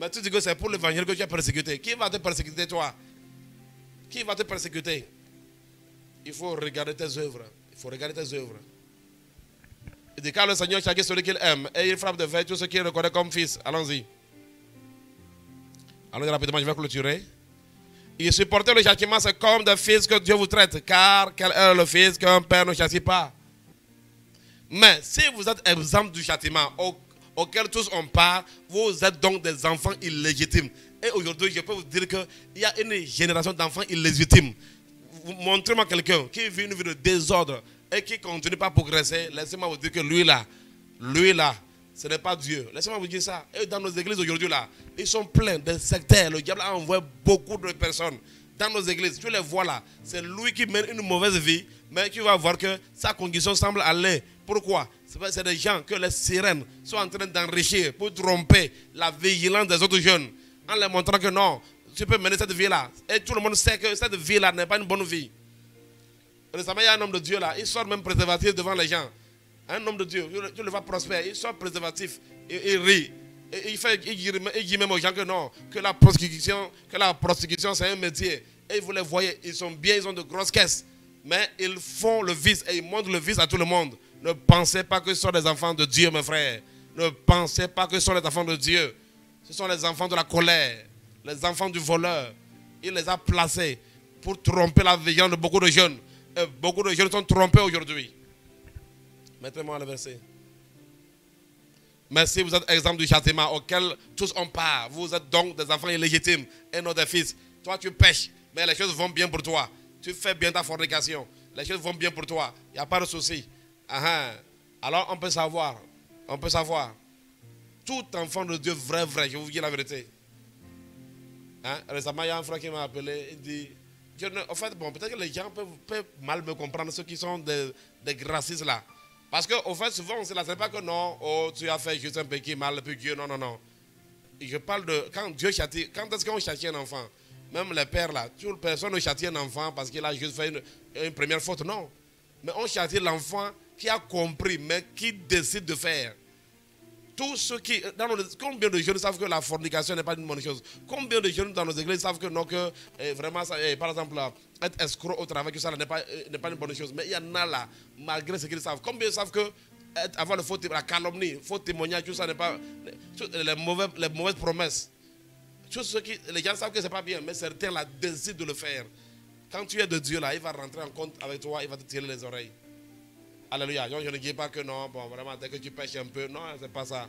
Mais tu dis que c'est pour l'évangile que tu es persécuté. Qui va te persécuter, toi? Qui va te persécuter? Il faut regarder tes œuvres. Il faut regarder tes œuvres. Il dit, car le Seigneur châtie celui qu'il aime et il frappe de verre tout ce qu'il reconnaît comme fils. Allons-y. Allons-y rapidement, je vais clôturer. Et supporter le châtiment, c'est comme des fils que Dieu vous traite. Car quel est le fils qu'un père ne châtie pas? Mais si vous êtes exempt du châtiment auquel tous on part, vous êtes donc des enfants illégitimes. Et aujourd'hui, je peux vous dire qu'il y a une génération d'enfants illégitimes. Montrez-moi quelqu'un qui vit une vie de désordre et qui ne continue pas à progresser. Laissez-moi vous dire que lui là, ce n'est pas Dieu. Laissez-moi vous dire ça. Et dans nos églises aujourd'hui là, ils sont pleins de sectaires. Le diable a envoyé beaucoup de personnes dans nos églises. Tu les vois là. C'est lui qui mène une mauvaise vie, mais tu vas voir que sa condition semble aller. Pourquoi? C'est des gens que les sirènes sont en train d'enrichir pour tromper la vigilance des autres jeunes. En leur montrant que non, tu peux mener cette vie-là. Et tout le monde sait que cette vie-là n'est pas une bonne vie. Récemment, il y a un homme de Dieu là, il sort même préservatif devant les gens. Un homme de Dieu, tu le vois prospère, il sort préservatif, il rit. Et il dit même aux gens que non, que la prostitution c'est un métier. Et vous les voyez, ils sont bien, ils ont de grosses caisses. Mais ils font le vice et ils montrent le vice à tout le monde. Ne pensez pas que ce sont des enfants de Dieu, mes frères. Ne pensez pas que ce sont les enfants de Dieu. Ce sont les enfants de la colère, les enfants du voleur. Il les a placés pour tromper la vigilance de beaucoup de jeunes. Et beaucoup de jeunes sont trompés aujourd'hui. Mettez-moi le verset. Mais si vous êtes exempt du châtiment auquel tous on part, vous êtes donc des enfants illégitimes et non des fils. Toi, tu pêches, mais les choses vont bien pour toi. Tu fais bien ta fornication. Les choses vont bien pour toi. Il n'y a pas de souci. Alors, on peut savoir. On peut savoir. Tout enfant de Dieu, vrai, je vous dis la vérité. Récemment, il y a un frère qui m'a appelé. Il dit, en fait, bon, peut-être que les gens peuvent mal me comprendre, ceux qui sont des gracistes là. Parce qu'au fait, souvent, on ne sait pas que non, oh, tu as fait juste un petit mal, puis Dieu, non. Et je parle de quand Dieu châtie, quand est-ce qu'on châtie un enfant? Même les pères là, toute personne ne châtie un enfant parce qu'il a juste fait une première faute, non. Mais on châtie l'enfant qui a compris, mais qui décide de faire. Tous ceux qui, combien de jeunes savent que la fornication n'est pas une bonne chose? Combien de jeunes dans nos églises savent que non, que vraiment, par exemple, être escroc au travail, que ça n'est pas une bonne chose? Mais il y en a là, malgré ce qu'ils savent. Combien savent que avoir le faux, la calomnie, faux témoignage, tout ça n'est pas, les mauvaises promesses. Tous ceux qui, les gens savent que ce n'est pas bien, mais certains là décident de le faire. Quand tu es de Dieu là, il va rentrer en compte avec toi, il va te tirer les oreilles. Alléluia. Je ne dis pas que non, bon, vraiment, dès que tu pêches un peu, non, c'est pas ça.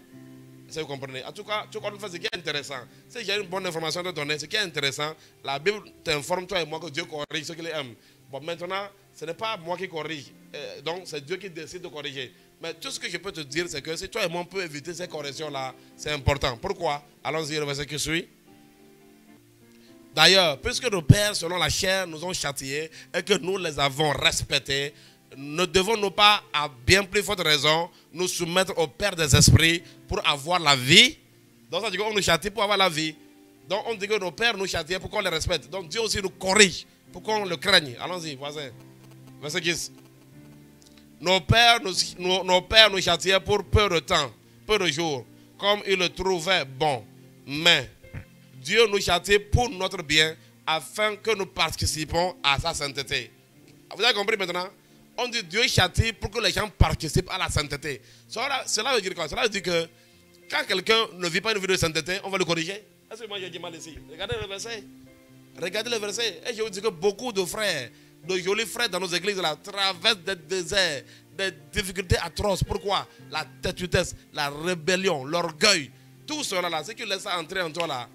Ça, vous comprenez. En tout cas, ce qui est intéressant, si j'ai une bonne information à te donner, ce qui est intéressant, la Bible t'informe, toi et moi, que Dieu corrige ce qu'il aime. Bon, maintenant, ce n'est pas moi qui corrige. Donc, c'est Dieu qui décide de corriger. Mais tout ce que je peux te dire, c'est que si toi et moi, on peut éviter ces corrections-là, c'est important. Pourquoi? Allons-y, le verset qui suit. D'ailleurs, puisque nos pères, selon la chair, nous ont châtiés et que nous les avons respectés, ne devons-nous pas, à bien plus forte raison, nous soumettre au Père des esprits pour avoir la vie? Donc ça dit qu'on nous châtie pour avoir la vie. Donc on dit que nos pères nous châtient pour qu'on les respecte. Donc Dieu aussi nous corrige pour qu'on le craigne. Allons-y, voisin. Verset 10. Nos pères nous châtiaient pour peu de temps, peu de jours, comme ils le trouvaient bon. Mais Dieu nous châtie pour notre bien, afin que nous participons à sa sainteté. Vous avez compris maintenant? On dit Dieu châtie pour que les gens participent à la sainteté. Cela veut dire quoi? Cela veut dire que quand quelqu'un ne vit pas une vie de sainteté, on va le corriger. Est-ce que moi j'ai dit mal ici? Regardez le verset. Regardez le verset. Et je vous dis que beaucoup de frères, de jolis frères dans nos églises là, traversent des déserts, des difficultés atroces. Pourquoi? La têtudesse, la rébellion, l'orgueil. Tout cela là, ce qui laisse ça entrer en toi là.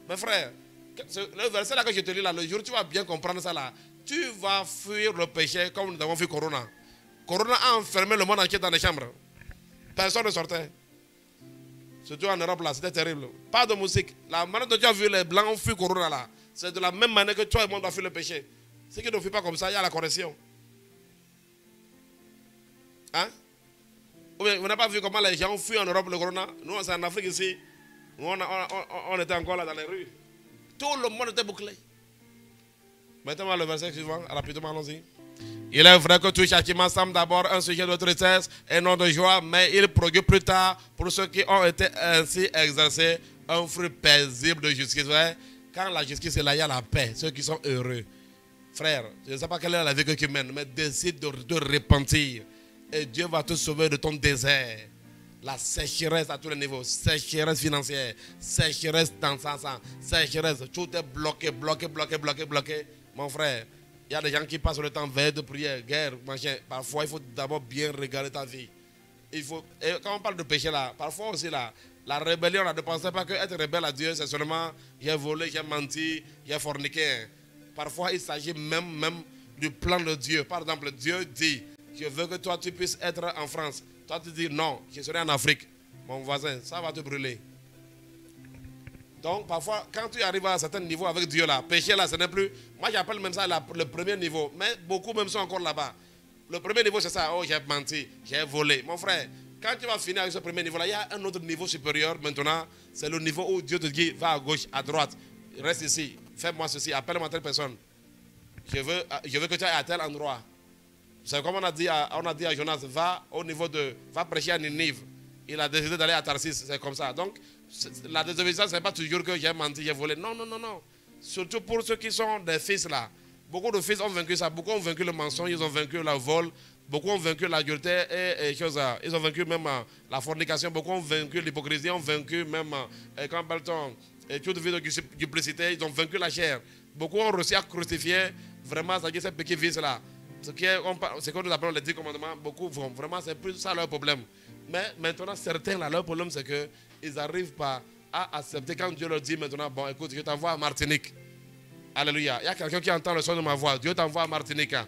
Mes frères, le verset là que je te lis là, le jour où tu vas bien comprendre ça là, tu vas fuir le péché comme nous avons fui Corona. Corona a enfermé le monde entier dans les chambres. Personne ne sortait. Surtout en Europe là, c'était terrible. Pas de musique. La manière dont tu as vu les blancs ont fui Corona là, c'est de la même manière que toi et moi on doit fuir le péché. Ce qui ne fuit pas comme ça, il y a la correction. Hein? Vous n'avez pas vu comment les gens ont fui en Europe le Corona? Nous, c'est en Afrique ici. Nous, on était encore là dans les rues. Tout le monde était bouclé. Mettez-moi le verset suivant, rapidement, allons-y. Il est vrai que tout châtiment semble d'abord un sujet de tristesse et non de joie, mais il produit plus tard, pour ceux qui ont été ainsi exercés, un fruit paisible de justice. Quand la justice est là, il y a la paix, ceux qui sont heureux. Frère, je ne sais pas quelle est la vie que tu mènes, mais décide de repentir. Et Dieu va te sauver de ton désert. La sécheresse à tous les niveaux, sécheresse financière, sécheresse dans le sens, sécheresse, tout est bloqué. Mon frère, il y a des gens qui passent le temps veille de prière, guerre, machin. Parfois, il faut d'abord bien regarder ta vie. Et quand on parle de péché là, parfois aussi là, la rébellion là, ne pensez pas que être rebelle à Dieu, c'est seulement j'ai volé, j'ai menti, j'ai forniqué. Parfois, il s'agit même du plan de Dieu. Par exemple, Dieu dit, je veux que toi tu puisses être en France. Toi tu dis non, je serai en Afrique. Mon voisin, ça va te brûler. Donc parfois, quand tu arrives à un certain niveau avec Dieu là, péché là, ce n'est plus. Moi j'appelle même ça le premier niveau. Mais beaucoup même sont encore là-bas. Le premier niveau c'est ça, oh j'ai menti, j'ai volé. Mon frère, quand tu vas finir avec ce premier niveau là, il y a un autre niveau supérieur maintenant. C'est le niveau où Dieu te dit, va à gauche, à droite, reste ici, fais-moi ceci, appelle-moi telle personne. Je veux que tu ailles à tel endroit. C'est comme on a dit à Jonas, va prêcher à Ninive. Il a décidé d'aller à Tarsis, c'est comme ça. Donc, la désobéissance, ce n'est pas toujours que j'ai menti, j'ai volé. Non. Surtout pour ceux qui sont des fils là. Beaucoup de fils ont vaincu ça. Beaucoup ont vaincu le mensonge, ils ont vaincu le vol. Beaucoup ont vaincu l'adultère et choses. Ils ont vaincu même la fornication. Beaucoup ont vaincu l'hypocrisie, ont vaincu même toute vie de duplicité. Ils ont vaincu la chair. Beaucoup ont réussi à crucifier vraiment ces petits vices là. Ce que nous appelons les 10 commandements, beaucoup vont. Vraiment, c'est plus ça leur problème. Mais maintenant, certains, là, leur problème, c'est qu'ils n'arrivent pas à accepter quand Dieu leur dit maintenant, bon, écoute, je t'envoie à Martinique. Alléluia. Il y a quelqu'un qui entend le son de ma voix. Dieu t'envoie à Martinique. Hein.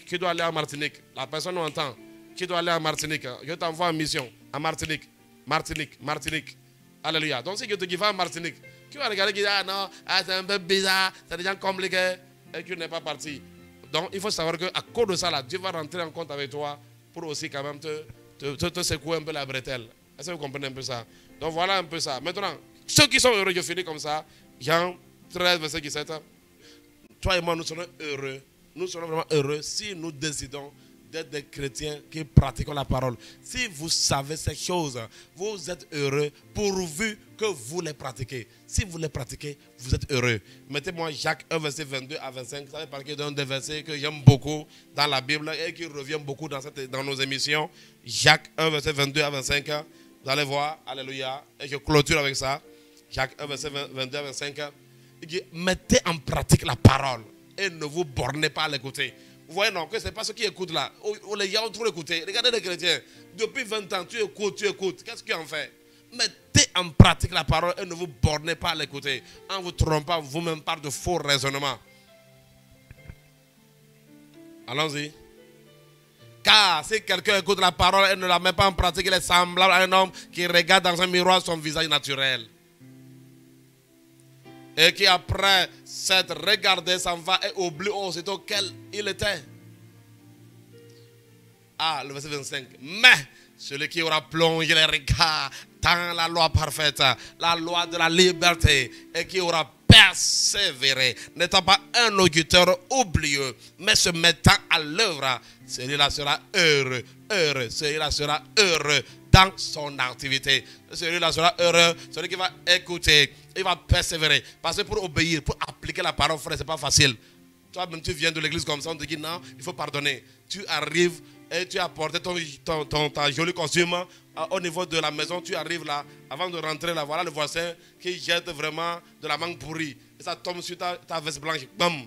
Qui doit aller à Martinique? La personne entend. Qui doit aller à Martinique? Je t'envoie en mission à Martinique. Martinique. Alléluia. Donc, si Dieu te dit, va à Martinique, tu vas regarder qui dit, ah non, c'est un peu bizarre, c'est des gens compliqués, et tu n'es pas parti. Donc, il faut savoir qu'à cause de ça, là, Dieu va rentrer en compte avec toi pour aussi quand même te secouer un peu la bretelle. Est-ce que vous comprenez un peu ça? Donc, voilà un peu ça. Maintenant, ceux qui sont heureux, je finis comme ça. Jean 13, verset 17. Toi et moi, nous serons heureux. Nous serons vraiment heureux si nous décidons d'être des chrétiens qui pratiquent la parole. Si vous savez ces choses, vous êtes heureux pourvu que vous les pratiquez. Si vous les pratiquez, vous êtes heureux. Mettez-moi Jacques 1, verset 22 à 25. Ça fait partie d'un des versets que j'aime beaucoup dans la Bible et qui revient beaucoup dans nos émissions. Jacques 1, verset 22 à 25. Vous allez voir, alléluia. Et je clôture avec ça. Jacques 1, verset 22 à 25. Il dit, mettez en pratique la parole et ne vous bornez pas à l'écouter. Vous voyez, non, que ce n'est pas ceux qui écoutent là. Les gens ont trop écouté. Regardez les chrétiens. Depuis 20 ans, tu écoutes. Qu'est-ce qu'ils en fait? Mettez en pratique la parole et ne vous bornez pas à l'écouter. En vous trompant vous-même par de faux raisonnements. Allons-y. Car si quelqu'un écoute la parole et ne la met pas en pratique, il est semblable à un homme qui regarde dans un miroir son visage naturel. Et qui après s'être regardé s'en va et oublie aussitôt quel il était. Ah, le verset 25. Mais celui qui aura plongé les regards dans la loi parfaite, la loi de la liberté, et qui aura persévéré, n'étant pas un auditeur oublieux, mais se mettant à l'œuvre, celui-là sera heureux, celui-là sera heureux dans son activité. Celui-là sera heureux, celui qui va écouter, il va persévérer. Parce que pour obéir, pour appliquer la parole, frère, ce n'est pas facile. Toi-même, tu viens de l'église comme ça, on te dit non, il faut pardonner. Tu arrives et tu as porté ton joli costume au niveau de la maison. Tu arrives là, avant de rentrer là, voilà le voisin qui jette vraiment de la mangue pourrie. Et ça tombe sur ta veste blanche. Bam!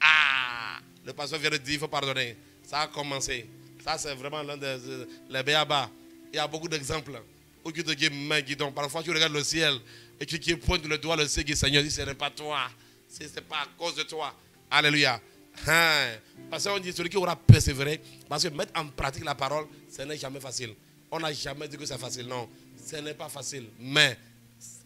Ah! Le pasteur vient de dire, il faut pardonner. Ça a commencé. Ça, c'est vraiment l'un des béabas. Il y a beaucoup d'exemples où tu te dis, mais guidon. Parfois, tu regardes le ciel et tu pointes le doigt, le ciel, dit, Seigneur, ce n'est pas toi. Ce n'est pas à cause de toi. Alléluia. Parce qu'on dit, celui qui aura persévéré, parce que mettre en pratique la parole, ce n'est jamais facile. On n'a jamais dit que c'est facile. Non, ce n'est pas facile. Mais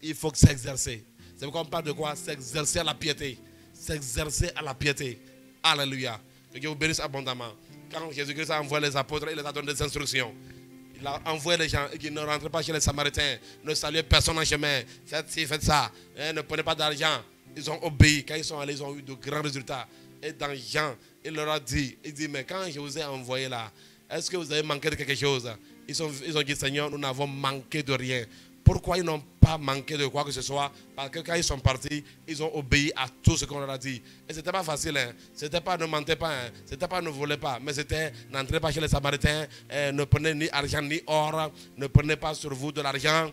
il faut s'exercer. C'est pourquoi on parle de quoi? S'exercer à la piété. S'exercer à la piété. Alléluia. Que Dieu vous bénisse abondamment. Quand Jésus-Christ a envoyé les apôtres, il les a donné des instructions. Il a envoyé les gens et qui ne rentrent pas chez les Samaritains. Ne saluez personne en chemin. Faites ci, faites ça. Ne prenez pas d'argent. Ils ont obéi. Quand ils sont allés, ils ont eu de grands résultats. Et dans Jean, il leur a dit, il dit, mais quand je vous ai envoyé là, est-ce que vous avez manqué de quelque chose? Ils ont dit, Seigneur, nous n'avons manqué de rien. Pourquoi ils n'ont pas manquer de quoi que ce soit. Parce que quand ils sont partis, ils ont obéi à tout ce qu'on leur a dit. Et c'était pas facile. Hein. C'était pas ne mentez pas. Hein. C'était pas ne volez pas. Mais c'était n'entrez pas chez les Samaritains. Ne prenez ni argent ni or. Ne prenez pas sur vous de l'argent.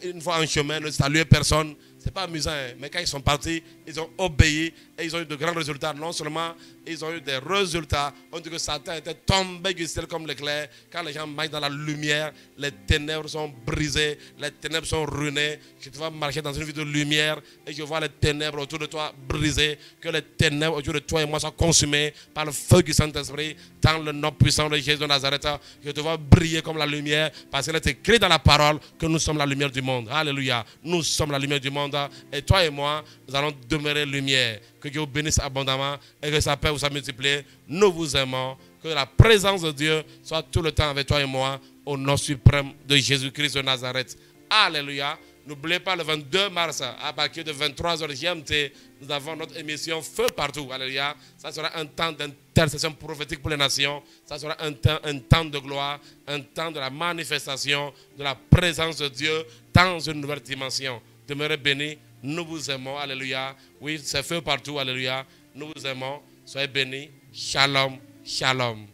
Une fois en chemin, ne saluez personne. C'est pas amusant, hein. Mais quand ils sont partis, ils ont obéi et ils ont eu de grands résultats. Non seulement ils ont eu des résultats, on dit que Satan était tombé du ciel comme l'éclair. Quand les gens marchent dans la lumière, les ténèbres sont brisées, les ténèbres sont ruinées. Je te vois marcher dans une vie de lumière et je vois les ténèbres autour de toi brisées. Que les ténèbres autour de toi et moi soient consumées par le feu du Saint-Esprit. Dans le nom puissant de Jésus de Nazareth, je te vois briller comme la lumière parce qu'il est écrit dans la parole que nous sommes la lumière du monde. Alléluia. Nous sommes la lumière du monde. Et toi et moi, nous allons demeurer lumière. Que Dieu vous bénisse abondamment et que sa paix vous a multiplié. Nous vous aimons. Que la présence de Dieu soit tout le temps avec toi et moi. Au nom suprême de Jésus-Christ de Nazareth. Alléluia. N'oubliez pas le 22 mars à partir de 23h GMT, nous avons notre émission Feu partout. Alléluia. Ça sera un temps d'intercession prophétique pour les nations. Ça sera un temps de gloire, un temps de la manifestation de la présence de Dieu dans une nouvelle dimension. Demeurez bénis, nous vous aimons, alléluia. Oui, c'est feu partout, alléluia. Nous vous aimons, soyez bénis. Shalom, shalom.